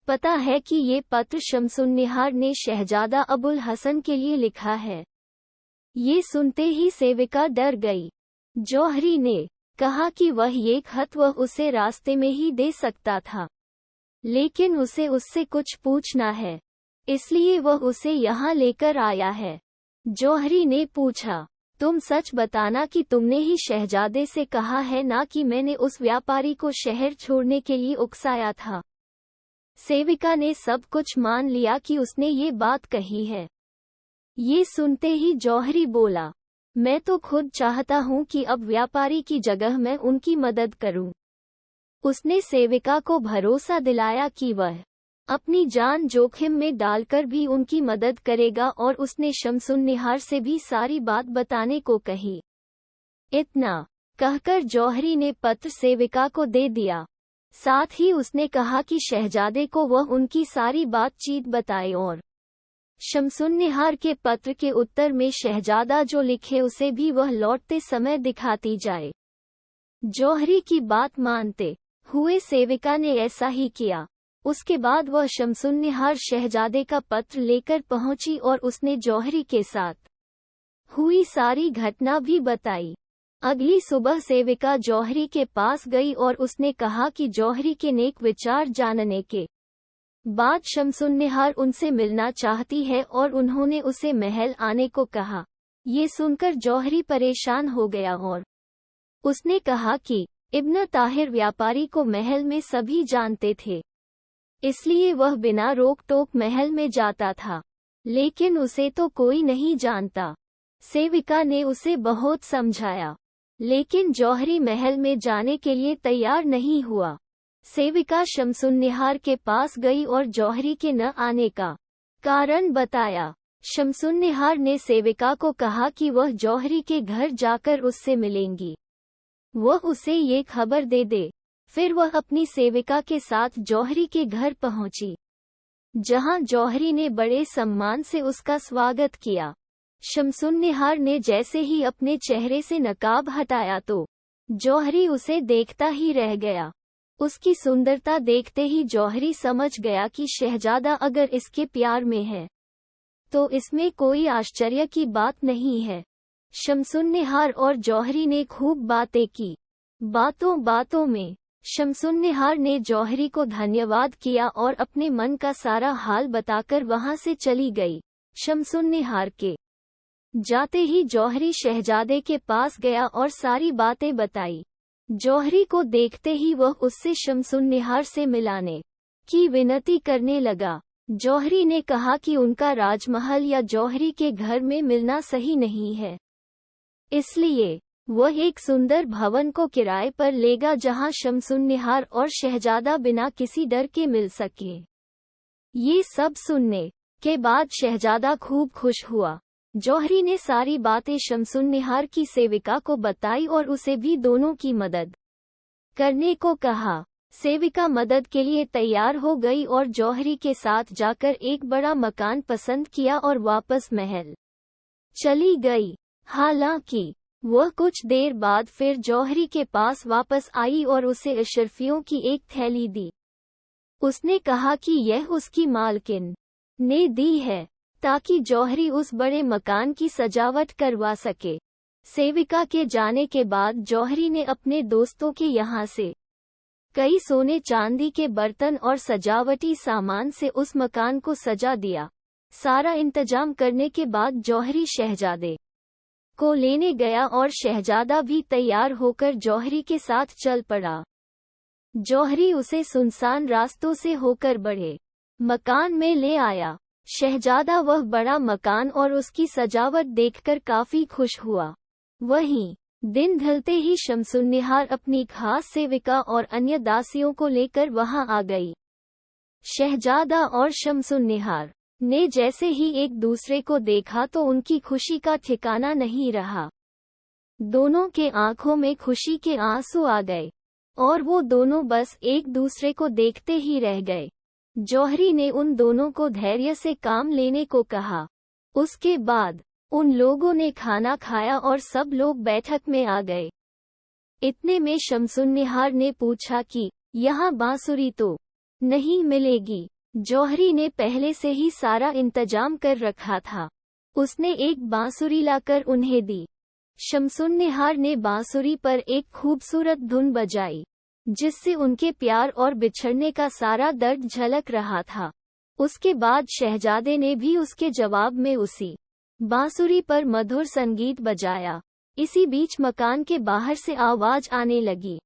पता है कि ये पत्र शमसुन्निहार ने शहजादा अबुल हसन के लिए लिखा है। ये सुनते ही सेविका डर गई। जौहरी ने कहा कि वह ये खत वह उसे रास्ते में ही दे सकता था, लेकिन उसे उससे कुछ पूछना है, इसलिए वह उसे यहाँ लेकर आया है। जौहरी ने पूछा, तुम सच बताना कि तुमने ही शहजादे से कहा है ना कि मैंने उस व्यापारी को शहर छोड़ने के लिए उकसाया था। सेविका ने सब कुछ मान लिया कि उसने ये बात कही है। ये सुनते ही जौहरी बोला, मैं तो खुद चाहता हूँ कि अब व्यापारी की जगह मैं उनकी मदद करूँ। उसने सेविका को भरोसा दिलाया कि वह अपनी जान जोखिम में डालकर भी उनकी मदद करेगा और उसने शमसुन्निहार से भी सारी बात बताने को कही। इतना कहकर जौहरी ने पत्र सेविका को दे दिया। साथ ही उसने कहा कि शहजादे को वह उनकी सारी बातचीत बताए और शमसुन्निहार के पत्र के उत्तर में शहजादा जो लिखे उसे भी वह लौटते समय दिखाती जाए। जौहरी की बात मानते हुए सेविका ने ऐसा ही किया। उसके बाद वह शमसुन्निहार शहजादे का पत्र लेकर पहुंची और उसने जौहरी के साथ हुई सारी घटना भी बताई। अगली सुबह सेविका जौहरी के पास गई और उसने कहा कि जौहरी के नेक विचार जानने के बाद शमसुन्निहार उनसे मिलना चाहती है और उन्होंने उसे महल आने को कहा। ये सुनकर जौहरी परेशान हो गया और उसने कहा कि इब्न ताहिर व्यापारी को महल में सभी जानते थे, इसलिए वह बिना रोक टोक महल में जाता था, लेकिन उसे तो कोई नहीं जानता। सेविका ने उसे बहुत समझाया, लेकिन जौहरी महल में जाने के लिए तैयार नहीं हुआ। सेविका शमसुन्निहार के पास गई और जौहरी के न आने का कारण बताया। शमसुन्निहार ने सेविका को कहा कि वह जौहरी के घर जाकर उससे मिलेंगी, वह उसे ये खबर दे दे। फिर वह अपनी सेविका के साथ जौहरी के घर पहुंची, जहां जौहरी ने बड़े सम्मान से उसका स्वागत किया। शमसुन्निहार ने जैसे ही अपने चेहरे से नकाब हटाया तो जौहरी उसे देखता ही रह गया। उसकी सुंदरता देखते ही जौहरी समझ गया कि शहजादा अगर इसके प्यार में है तो इसमें कोई आश्चर्य की बात नहीं है। शमसुन्निहार और जौहरी ने खूब बातें की। बातों बातों में शमसुन्निहार ने जौहरी को धन्यवाद किया और अपने मन का सारा हाल बताकर वहां से चली गई। शमसुन्निहार के जाते ही जौहरी शहजादे के पास गया और सारी बातें बताई। जौहरी को देखते ही वह उससे शमसुन्निहार से मिलाने की विनती करने लगा। जौहरी ने कहा कि उनका राजमहल या जौहरी के घर में मिलना सही नहीं है, इसलिए वह एक सुंदर भवन को किराए पर लेगा जहां शमसुन्निहार और शहजादा बिना किसी डर के मिल सके। ये सब सुनने के बाद शहजादा खूब खुश हुआ। जौहरी ने सारी बातें शमसुन्निहार की सेविका को बताई और उसे भी दोनों की मदद करने को कहा। सेविका मदद के लिए तैयार हो गई और जौहरी के साथ जाकर एक बड़ा मकान पसंद किया और वापस महल चली गई। हालांकि वह कुछ देर बाद फिर जौहरी के पास वापस आई और उसे अशर्फियों की एक थैली दी। उसने कहा कि यह उसकी मालकिन ने दी है ताकि जौहरी उस बड़े मकान की सजावट करवा सके। सेविका के जाने के बाद जौहरी ने अपने दोस्तों के यहाँ से कई सोने चांदी के बर्तन और सजावटी सामान से उस मकान को सजा दिया। सारा इंतजाम करने के बाद जौहरी शहजादे को लेने गया और शहजादा भी तैयार होकर जौहरी के साथ चल पड़ा। जौहरी उसे सुनसान रास्तों से होकर बड़े मकान में ले आया। शहजादा वह बड़ा मकान और उसकी सजावट देखकर काफी खुश हुआ। वहीं दिन ढलते ही शमसुन्निहार अपनी खास सेविका और अन्य दासियों को लेकर वहां आ गई। शहजादा और शमसुन्निहार ने जैसे ही एक दूसरे को देखा तो उनकी खुशी का ठिकाना नहीं रहा। दोनों के आंखों में खुशी के आंसू आ गए और वो दोनों बस एक दूसरे को देखते ही रह गए। जौहरी ने उन दोनों को धैर्य से काम लेने को कहा। उसके बाद उन लोगों ने खाना खाया और सब लोग बैठक में आ गए। इतने में शमसुन्निहार ने पूछा कि यहाँ बांसुरी तो नहीं मिलेगी। जौहरी ने पहले से ही सारा इंतजाम कर रखा था। उसने एक बांसुरी लाकर उन्हें दी। शमसुन्निहार ने बांसुरी पर एक खूबसूरत धुन बजाई, जिससे उनके प्यार और बिछड़ने का सारा दर्द झलक रहा था। उसके बाद शहजादे ने भी उसके जवाब में उसी बांसुरी पर मधुर संगीत बजाया। इसी बीच मकान के बाहर से आवाज आने लगी।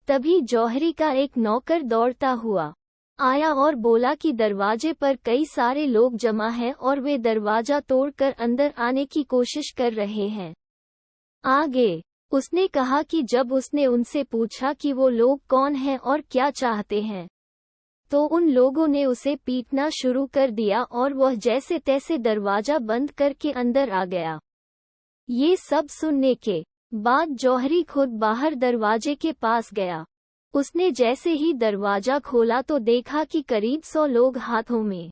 तभी जौहरी का एक नौकर दौड़ता हुआ आया और बोला कि दरवाजे पर कई सारे लोग जमा हैं और वे दरवाजा तोड़कर अंदर आने की कोशिश कर रहे हैं। आगे उसने कहा कि जब उसने उनसे पूछा कि वो लोग कौन हैं और क्या चाहते हैं, तो उन लोगों ने उसे पीटना शुरू कर दिया और वह जैसे तैसे दरवाजा बंद करके अंदर आ गया। ये सब सुनने के बाद जौहरी खुद बाहर दरवाजे के पास गया। उसने जैसे ही दरवाजा खोला तो देखा कि करीब 100 लोग हाथों में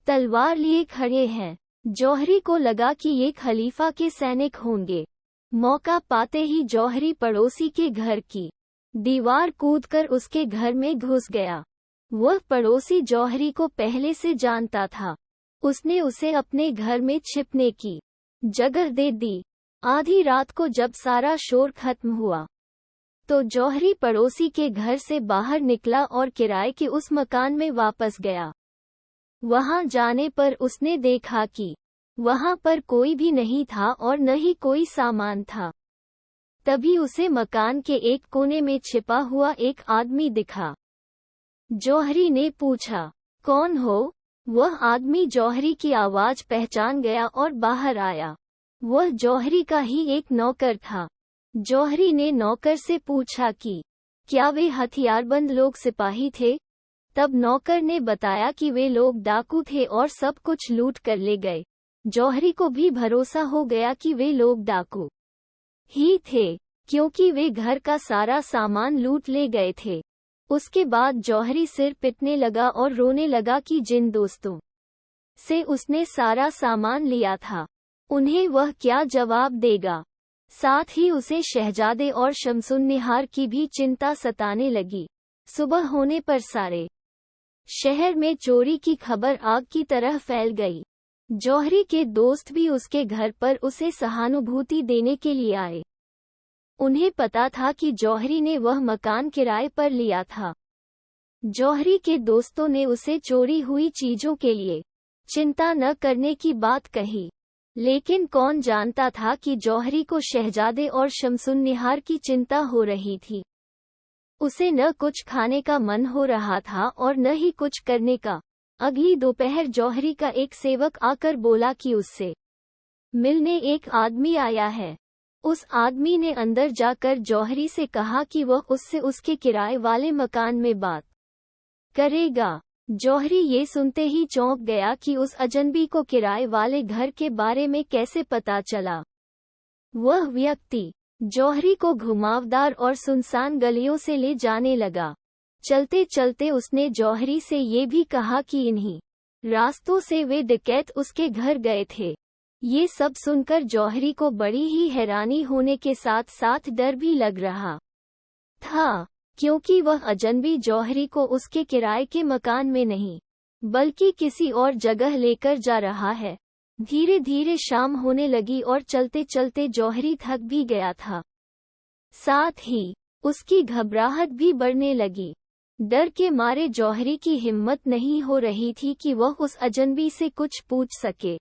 तलवार लिए खड़े हैं। जौहरी को लगा कि ये खलीफा के सैनिक होंगे। मौका पाते ही जौहरी पड़ोसी के घर की दीवार कूदकर उसके घर में घुस गया। वह पड़ोसी जौहरी को पहले से जानता था। उसने उसे अपने घर में छिपने की जगह दे दी। आधी रात को जब सारा शोर खत्म हुआ तो जौहरी पड़ोसी के घर से बाहर निकला और किराए के उस मकान में वापस गया। वहां जाने पर उसने देखा कि वहां पर कोई भी नहीं था और न ही कोई सामान था। तभी उसे मकान के एक कोने में छिपा हुआ एक आदमी दिखा। जौहरी ने पूछा, कौन हो? वह आदमी जौहरी की आवाज पहचान गया और बाहर आया। वह जौहरी का ही एक नौकर था। जौहरी ने नौकर से पूछा कि क्या वे हथियारबंद लोग सिपाही थे? तब नौकर ने बताया कि वे लोग डाकू थे और सब कुछ लूट कर ले गए। जौहरी को भी भरोसा हो गया कि वे लोग डाकू ही थे, क्योंकि वे घर का सारा सामान लूट ले गए थे। उसके बाद जौहरी सिर पिटने लगा और रोने लगा कि जिन दोस्तों से उसने सारा सामान लिया था, उन्हें वह क्या जवाब देगा। साथ ही उसे शहजादे और शमसुन्निहार की भी चिंता सताने लगी। सुबह होने पर सारे शहर में चोरी की खबर आग की तरह फैल गई। जौहरी के दोस्त भी उसके घर पर उसे सहानुभूति देने के लिए आए। उन्हें पता था कि जौहरी ने वह मकान किराए पर लिया था। जौहरी के दोस्तों ने उसे चोरी हुई चीजों के लिए चिंता न करने की बात कही, लेकिन कौन जानता था कि जौहरी को शहजादे और शमसुन्निहार की चिंता हो रही थी। उसे न कुछ खाने का मन हो रहा था और न ही कुछ करने का। अगली दोपहर जौहरी का एक सेवक आकर बोला कि उससे मिलने एक आदमी आया है। उस आदमी ने अंदर जाकर जौहरी से कहा कि वह उससे उसके किराए वाले मकान में बात करेगा। जौहरी ये सुनते ही चौंक गया कि उस अजनबी को किराए वाले घर के बारे में कैसे पता चला। वह व्यक्ति जौहरी को घुमावदार और सुनसान गलियों से ले जाने लगा। चलते चलते उसने जौहरी से ये भी कहा कि इन्हीं रास्तों से वे डकैत उसके घर गए थे। ये सब सुनकर जौहरी को बड़ी ही हैरानी होने के साथ साथ डर भी लग रहा था, क्योंकि वह अजनबी जौहरी को उसके किराए के मकान में नहीं बल्कि किसी और जगह लेकर जा रहा है। धीरे धीरे शाम होने लगी और चलते चलते जौहरी थक भी गया था। साथ ही उसकी घबराहट भी बढ़ने लगी। डर के मारे जौहरी की हिम्मत नहीं हो रही थी कि वह उस अजनबी से कुछ पूछ सके।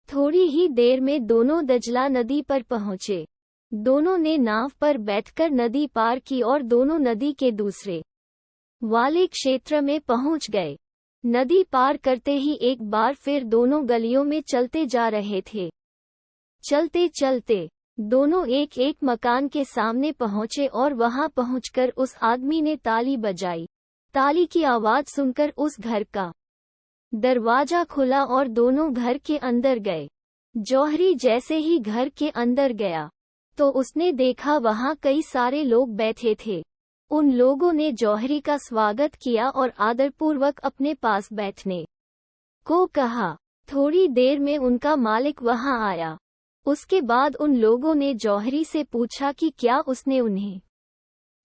थोड़ी ही देर में दोनों दजला नदी पर पहुंचे। दोनों ने नाव पर बैठकर नदी पार की और दोनों नदी के दूसरे वाले क्षेत्र में पहुंच गए। नदी पार करते ही एक बार फिर दोनों गलियों में चलते जा रहे थे। चलते चलते दोनों एक एक मकान के सामने पहुंचे और वहां पहुंचकर उस आदमी ने ताली बजाई। ताली की आवाज सुनकर उस घर का दरवाजा खुला और दोनों घर के अंदर गए। जौहरी जैसे ही घर के अंदर गया, तो उसने देखा वहां कई सारे लोग बैठे थे। उन लोगों ने जौहरी का स्वागत किया और आदरपूर्वक अपने पास बैठने को कहा। थोड़ी देर में उनका मालिक वहां आया। उसके बाद उन लोगों ने जौहरी से पूछा कि क्या उसने उन्हें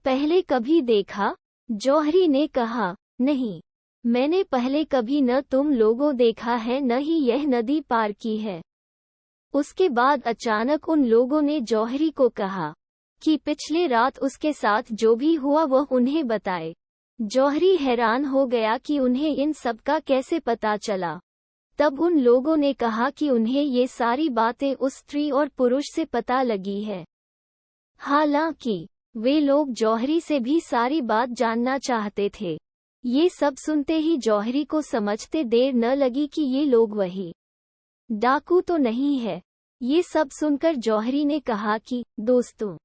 पहले कभी देखा। जौहरी ने कहा, नहीं, मैंने पहले कभी न तुम लोगों देखा है न ही यह नदी पार की है। उसके बाद अचानक उन लोगों ने जौहरी को कहा कि पिछले रात उसके साथ जो भी हुआ वह उन्हें बताए। जौहरी हैरान हो गया कि उन्हें इन सब का कैसे पता चला। तब उन लोगों ने कहा कि उन्हें ये सारी बातें उस स्त्री और पुरुष से पता लगी है। हालांकि वे लोग जौहरी से भी सारी बात जानना चाहते थे। ये सब सुनते ही जौहरी को समझते देर न लगी कि ये लोग वही डाकू तो नहीं है। ये सब सुनकर जौहरी ने कहा कि दोस्तों,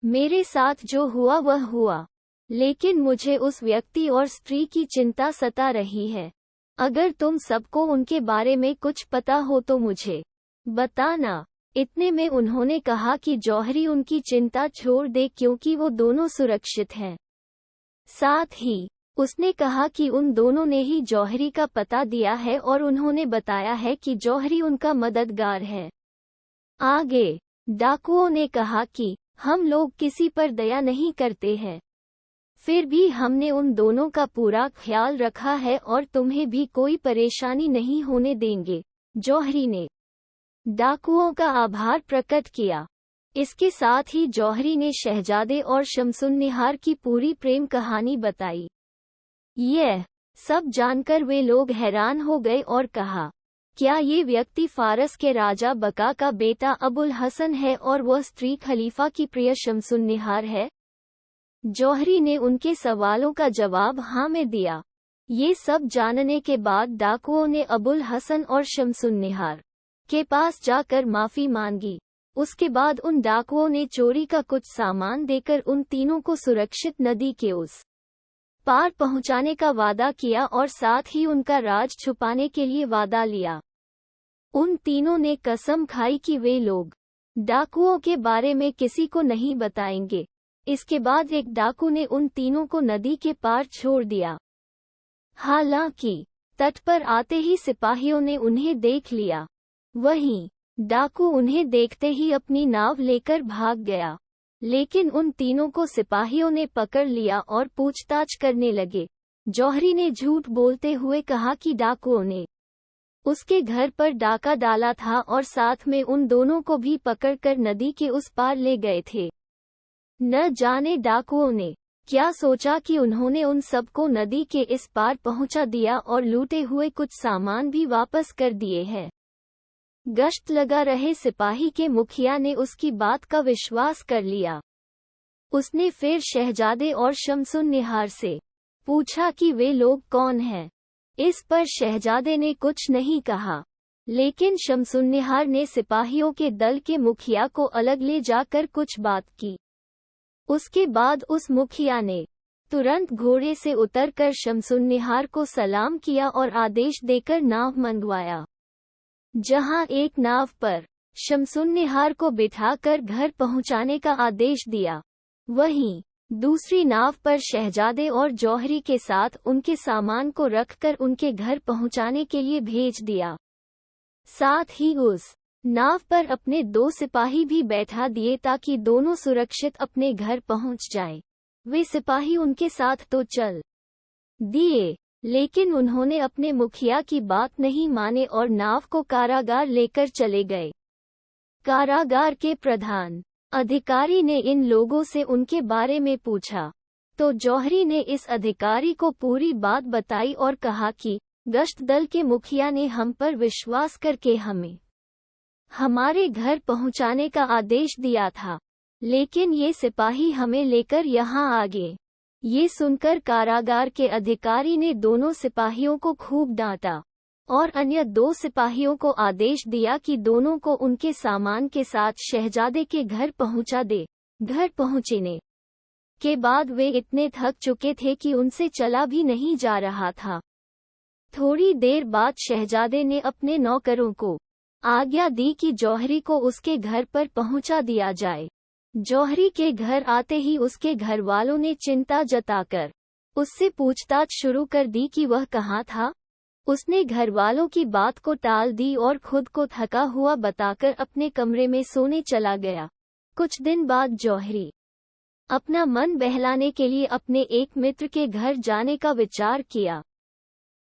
मेरे साथ जो हुआ वह हुआ, लेकिन मुझे उस व्यक्ति और स्त्री की चिंता सता रही है। अगर तुम सबको उनके बारे में कुछ पता हो तो मुझे बताना। इतने में उन्होंने कहा कि जौहरी उनकी चिंता छोड़ दे क्योंकि वो दोनों सुरक्षित हैं। साथ ही उसने कहा कि उन दोनों ने ही जौहरी का पता दिया है और उन्होंने बताया है कि जौहरी उनका मददगार है। आगे डाकुओं ने कहा कि हम लोग किसी पर दया नहीं करते हैं, फिर भी हमने उन दोनों का पूरा ख्याल रखा है और तुम्हें भी कोई परेशानी नहीं होने देंगे। जौहरी ने डाकुओं का आभार प्रकट किया। इसके साथ ही जौहरी ने शहजादे और शमसुन्निहार की पूरी प्रेम कहानी बताई। यह सब जानकर वे लोग हैरान हो गए और कहा, क्या ये व्यक्ति फारस के राजा बका का बेटा अबुल हसन है और वह स्त्री खलीफा की प्रिय शमसुन्निहार है? जौहरी ने उनके सवालों का जवाब हाँ में दिया। ये सब जानने के बाद डाकुओं ने अबुल हसन और शमसुन्निहार के पास जाकर माफी मांगी। उसके बाद उन डाकुओं ने चोरी का कुछ सामान देकर उन तीनों को सुरक्षित नदी के उस पार पहुंचाने का वादा किया और साथ ही उनका राज छुपाने के लिए वादा लिया। उन तीनों ने कसम खाई कि वे लोग डाकुओं के बारे में किसी को नहीं बताएंगे। इसके बाद एक डाकू ने उन तीनों को नदी के पार छोड़ दिया। हालांकि तट पर आते ही सिपाहियों ने उन्हें देख लिया। वहीं डाकू उन्हें देखते ही अपनी नाव लेकर भाग गया, लेकिन उन तीनों को सिपाहियों ने पकड़ लिया और पूछताछ करने लगे। जौहरी ने झूठ बोलते हुए कहा कि डाकुओं ने उसके घर पर डाका डाला था और साथ में उन दोनों को भी पकड़कर नदी के उस पार ले गए थे। न जाने डाकुओं ने क्या सोचा कि उन्होंने उन सबको नदी के इस पार पहुंचा दिया और लूटे हुए कुछ सामान भी वापस कर दिए हैं। गश्त लगा रहे सिपाही के मुखिया ने उसकी बात का विश्वास कर लिया। उसने फिर शहजादे और शमसुन्निहार से पूछा कि वे लोग कौन हैं। इस पर शहजादे ने कुछ नहीं कहा, लेकिन शमसुन्निहार ने सिपाहियों के दल के मुखिया को अलग ले जाकर कुछ बात की। उसके बाद उस मुखिया ने तुरंत घोड़े से उतरकर शमसुन्निहार को सलाम किया और आदेश देकर नाव मंगवाया। जहां एक नाव पर शमसुन्निहार को बिठाकर घर पहुंचाने का आदेश दिया, वहीं दूसरी नाव पर शहजादे और जौहरी के साथ उनके सामान को रखकर उनके घर पहुंचाने के लिए भेज दिया। साथ ही उस नाव पर अपने 2 सिपाही भी बैठा दिए ताकि दोनों सुरक्षित अपने घर पहुंच जाएं। वे सिपाही उनके साथ तो चल दिए, लेकिन उन्होंने अपने मुखिया की बात नहीं माने और नाव को कारागार लेकर चले गए। कारागार के प्रधान अधिकारी ने इन लोगों से उनके बारे में पूछा, तो जौहरी ने इस अधिकारी को पूरी बात बताई और कहा कि गश्त दल के मुखिया ने हम पर विश्वास करके हमें हमारे घर पहुंचाने का आदेश दिया था, लेकिन ये सिपाही हमें लेकर यहाँ आ गए। ये सुनकर कारागार के अधिकारी ने दोनों सिपाहियों को खूब डांटा और अन्य 2 सिपाहियों को आदेश दिया कि दोनों को उनके सामान के साथ शहजादे के घर पहुंचा दे। घर पहुंचने के बाद वे इतने थक चुके थे कि उनसे चला भी नहीं जा रहा था। थोड़ी देर बाद शहजादे ने अपने नौकरों को आज्ञा दी कि जौहरी को उसके घर पर पहुंचा दिया जाए। जौहरी के घर आते ही उसके घर वालों ने चिंता जताकर उससे पूछताछ शुरू कर दी कि वह कहाँ था। उसने घर वालों की बात को टाल दी और खुद को थका हुआ बताकर अपने कमरे में सोने चला गया। कुछ दिन बाद जौहरी अपना मन बहलाने के लिए अपने एक मित्र के घर जाने का विचार किया।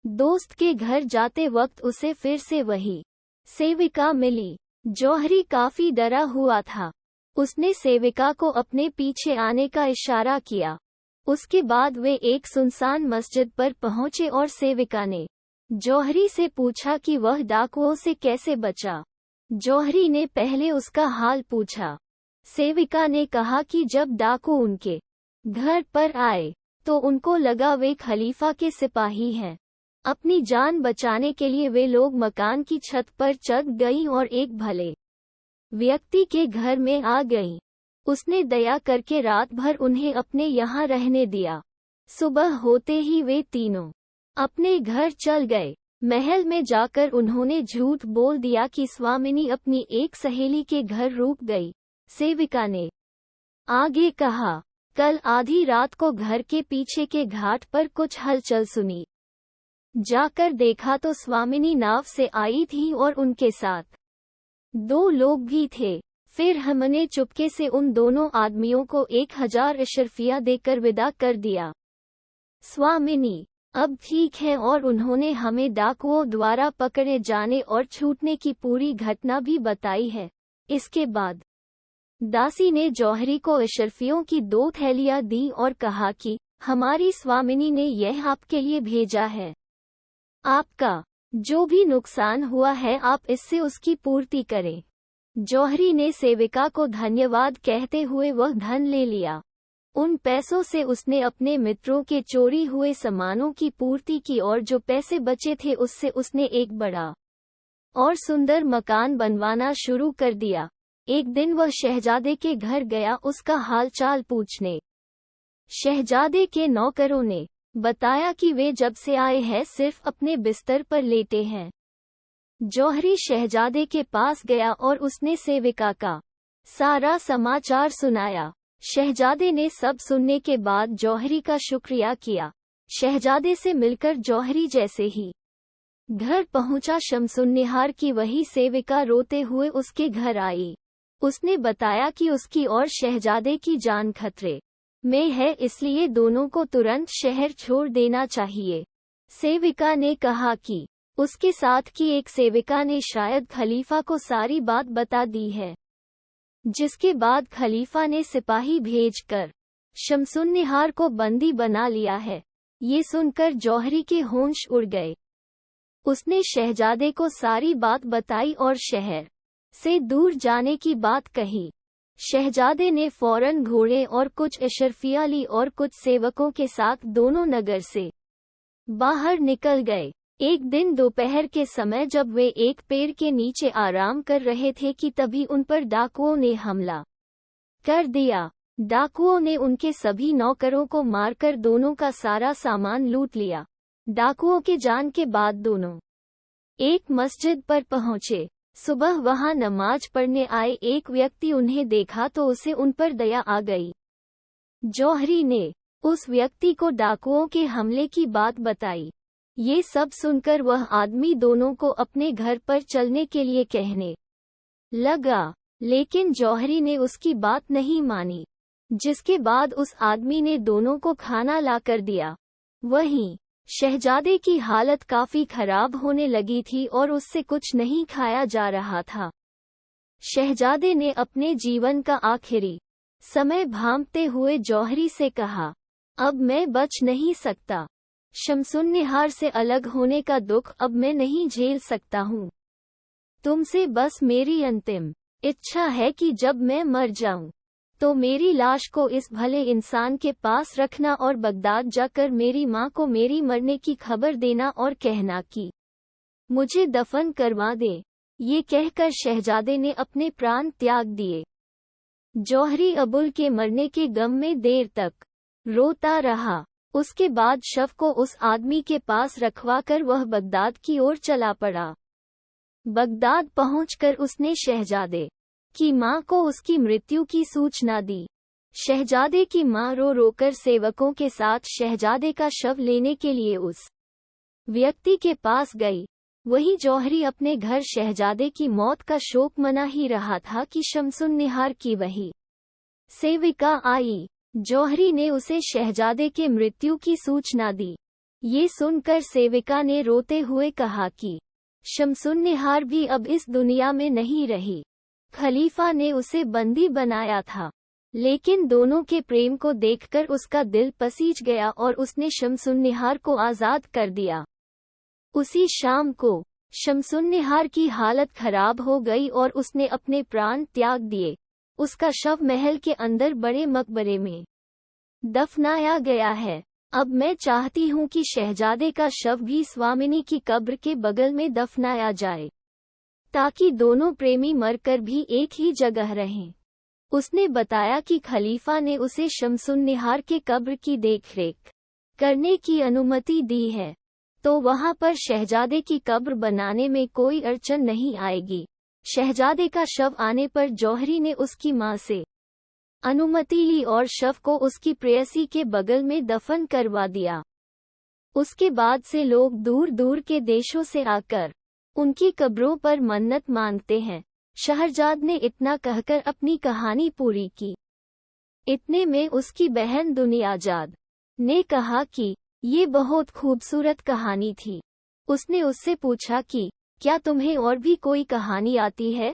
दोस्त के घर जाते वक्त उसे फिर से वही सेविका मिली। जौहरी काफी डरा हुआ था। उसने सेविका को अपने पीछे आने का इशारा किया। उसके बाद वे एक सुनसान मस्जिद पर पहुंचे और सेविका ने जौहरी से पूछा कि वह डाकुओं से कैसे बचा। जौहरी ने पहले उसका हाल पूछा। सेविका ने कहा कि जब डाकू उनके घर पर आए तो उनको लगा वे खलीफा के सिपाही हैं। अपनी जान बचाने के लिए वे लोग मकान की छत पर चढ़ गईं और एक भले व्यक्ति के घर में आ गईं। उसने दया करके रात भर उन्हें अपने यहाँ रहने दिया। सुबह होते ही वे तीनों अपने घर चल गए। महल में जाकर उन्होंने झूठ बोल दिया कि स्वामिनी अपनी एक सहेली के घर रुक गई। सेविका ने आगे कहा, कल आधी रात को घर के पीछे के घाट पर कुछ हलचल सुनी। जाकर देखा तो स्वामिनी नाव से आई थी और उनके साथ 2 लोग भी थे। फिर हमने चुपके से उन दोनों आदमियों को 1000 अशरफिया देकर विदा कर दिया। स्वामिनी अब ठीक है और उन्होंने हमें डाकुओं द्वारा पकड़े जाने और छूटने की पूरी घटना भी बताई है। इसके बाद दासी ने जौहरी को अशरफियों की 2 थैलियां दी और कहा कि हमारी स्वामिनी ने यह आपके लिए भेजा है। आपका जो भी नुकसान हुआ है आप इससे उसकी पूर्ति करें। जौहरी ने सेविका को धन्यवाद कहते हुए वह धन ले लिया। उन पैसों से उसने अपने मित्रों के चोरी हुए सामानों की पूर्ति की और जो पैसे बचे थे उससे उसने एक बड़ा और सुंदर मकान बनवाना शुरू कर दिया। एक दिन वह शहजादे के घर गया उसका हालचाल पूछने। शहजादे के नौकरों ने बताया कि वे जब से आए हैं सिर्फ अपने बिस्तर पर लेटे हैं। जौहरी शहजादे के पास गया और उसने सेविका का सारा समाचार सुनाया। शहजादे ने सब सुनने के बाद जौहरी का शुक्रिया किया। शहजादे से मिलकर जौहरी जैसे ही घर पहुंचा शमसुन्निहार की वही सेविका रोते हुए उसके घर आई। उसने बताया कि उसकी और शहजादे की जान खतरे में है, इसलिए दोनों को तुरंत शहर छोड़ देना चाहिए। सेविका ने कहा कि उसके साथ की एक सेविका ने शायद खलीफा को सारी बात बता दी है, जिसके बाद खलीफा ने सिपाही भेजकर शमसुन्निहार को बंदी बना लिया है। ये सुनकर जौहरी के होश उड़ गए। उसने शहजादे को सारी बात बताई और शहर से दूर जाने की बात कही। शहजादे ने फौरन घोड़े और कुछ अशरफिया ली और कुछ सेवकों के साथ दोनों नगर से बाहर निकल गए। एक दिन दोपहर के समय जब वे एक पेड़ के नीचे आराम कर रहे थे कि तभी उन पर डाकुओं ने हमला कर दिया। डाकुओं ने उनके सभी नौकरों को मारकर दोनों का सारा सामान लूट लिया। डाकुओं के जान के बाद दोनों एक मस्जिद पर पहुंचे। सुबह वहां नमाज पढ़ने आए एक व्यक्ति उन्हें देखा तो उसे उन पर दया आ गई। जौहरी ने उस व्यक्ति को डाकुओं के हमले की बात बताई। ये सब सुनकर वह आदमी दोनों को अपने घर पर चलने के लिए कहने लगा, लेकिन जौहरी ने उसकी बात नहीं मानी, जिसके बाद उस आदमी ने दोनों को खाना ला कर दिया। वहीं शहजादे की हालत काफी खराब होने लगी थी और उससे कुछ नहीं खाया जा रहा था। शहजादे ने अपने जीवन का आखिरी समय भांपते हुए जौहरी से कहा, अब मैं बच नहीं सकता। शमसुन्निहार से अलग होने का दुख अब मैं नहीं झेल सकता हूँ। तुमसे बस मेरी अंतिम इच्छा है कि जब मैं मर जाऊं तो मेरी लाश को इस भले इंसान के पास रखना और बगदाद जाकर मेरी माँ को मेरी मरने की खबर देना और कहना कि मुझे दफन करवा दे। ये कहकर शहजादे ने अपने प्राण त्याग दिए। जौहरी अबुल के मरने के गम में देर तक रोता रहा। उसके बाद शव को उस आदमी के पास रखवाकर वह बगदाद की ओर चला पड़ा। बगदाद पहुंचकर उसने शहजादे की मां को उसकी मृत्यु की सूचना दी। शहजादे की मां रो रोकर सेवकों के साथ शहजादे का शव लेने के लिए उस व्यक्ति के पास गई। वही जौहरी अपने घर शहजादे की मौत का शोक मना ही रहा था कि शमसुन्निहार की वही सेविका आई। जौहरी ने उसे शहजादे के मृत्यु की सूचना दी। ये सुनकर सेविका ने रोते हुए कहा कि शमसुन्निहार भी अब इस दुनिया में नहीं रही। खलीफा ने उसे बंदी बनाया था, लेकिन दोनों के प्रेम को देखकर उसका दिल पसीज गया और उसने शमसुन्निहार को आज़ाद कर दिया। उसी शाम को शमसुन्निहार की हालत खराब हो गई और उसने अपने प्राण त्याग दिए। उसका शव महल के अंदर बड़े मकबरे में दफनाया गया है। अब मैं चाहती हूँ कि शहजादे का शव भी स्वामिनी की कब्र के बगल में दफनाया जाए, ताकि दोनों प्रेमी मरकर भी एक ही जगह रहें। उसने बताया कि खलीफा ने उसे शमसुन्निहार के कब्र की देखरेख करने की अनुमति दी है, तो वहां पर शहजादे की कब्र बनाने में कोई अड़चन नहीं आएगी। शहजादे का शव आने पर जौहरी ने उसकी मां से अनुमति ली और शव को उसकी प्रेयसी के बगल में दफन करवा दिया। उसके बाद से लोग दूर दूर के देशों से आकर उनकी कब्रों पर मन्नत मांगते हैं। शहरजाद ने इतना कहकर अपनी कहानी पूरी की। इतने में उसकी बहन दुनियाजाद ने कहा कि ये बहुत खूबसूरत कहानी थी। उसने उससे पूछा कि क्या तुम्हें और भी कोई कहानी आती है?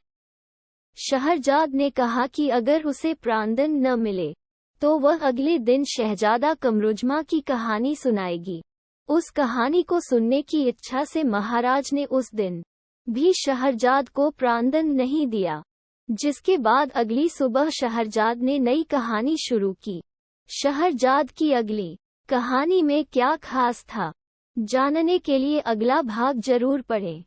शहरजाद ने कहा कि अगर उसे प्राणदंड न मिले तो वह अगले दिन शहजादा कमरुजमा की कहानी सुनाएगी। उस कहानी को सुनने की इच्छा से महाराज ने उस दिन भी शहरजाद को प्राणदंड नहीं दिया। जिसके बाद अगली सुबह शहरजाद ने नई कहानी शुरू की। शहरजाद की अगली कहानी में क्या खास था, जानने के लिए अगला भाग जरूर पढ़ें।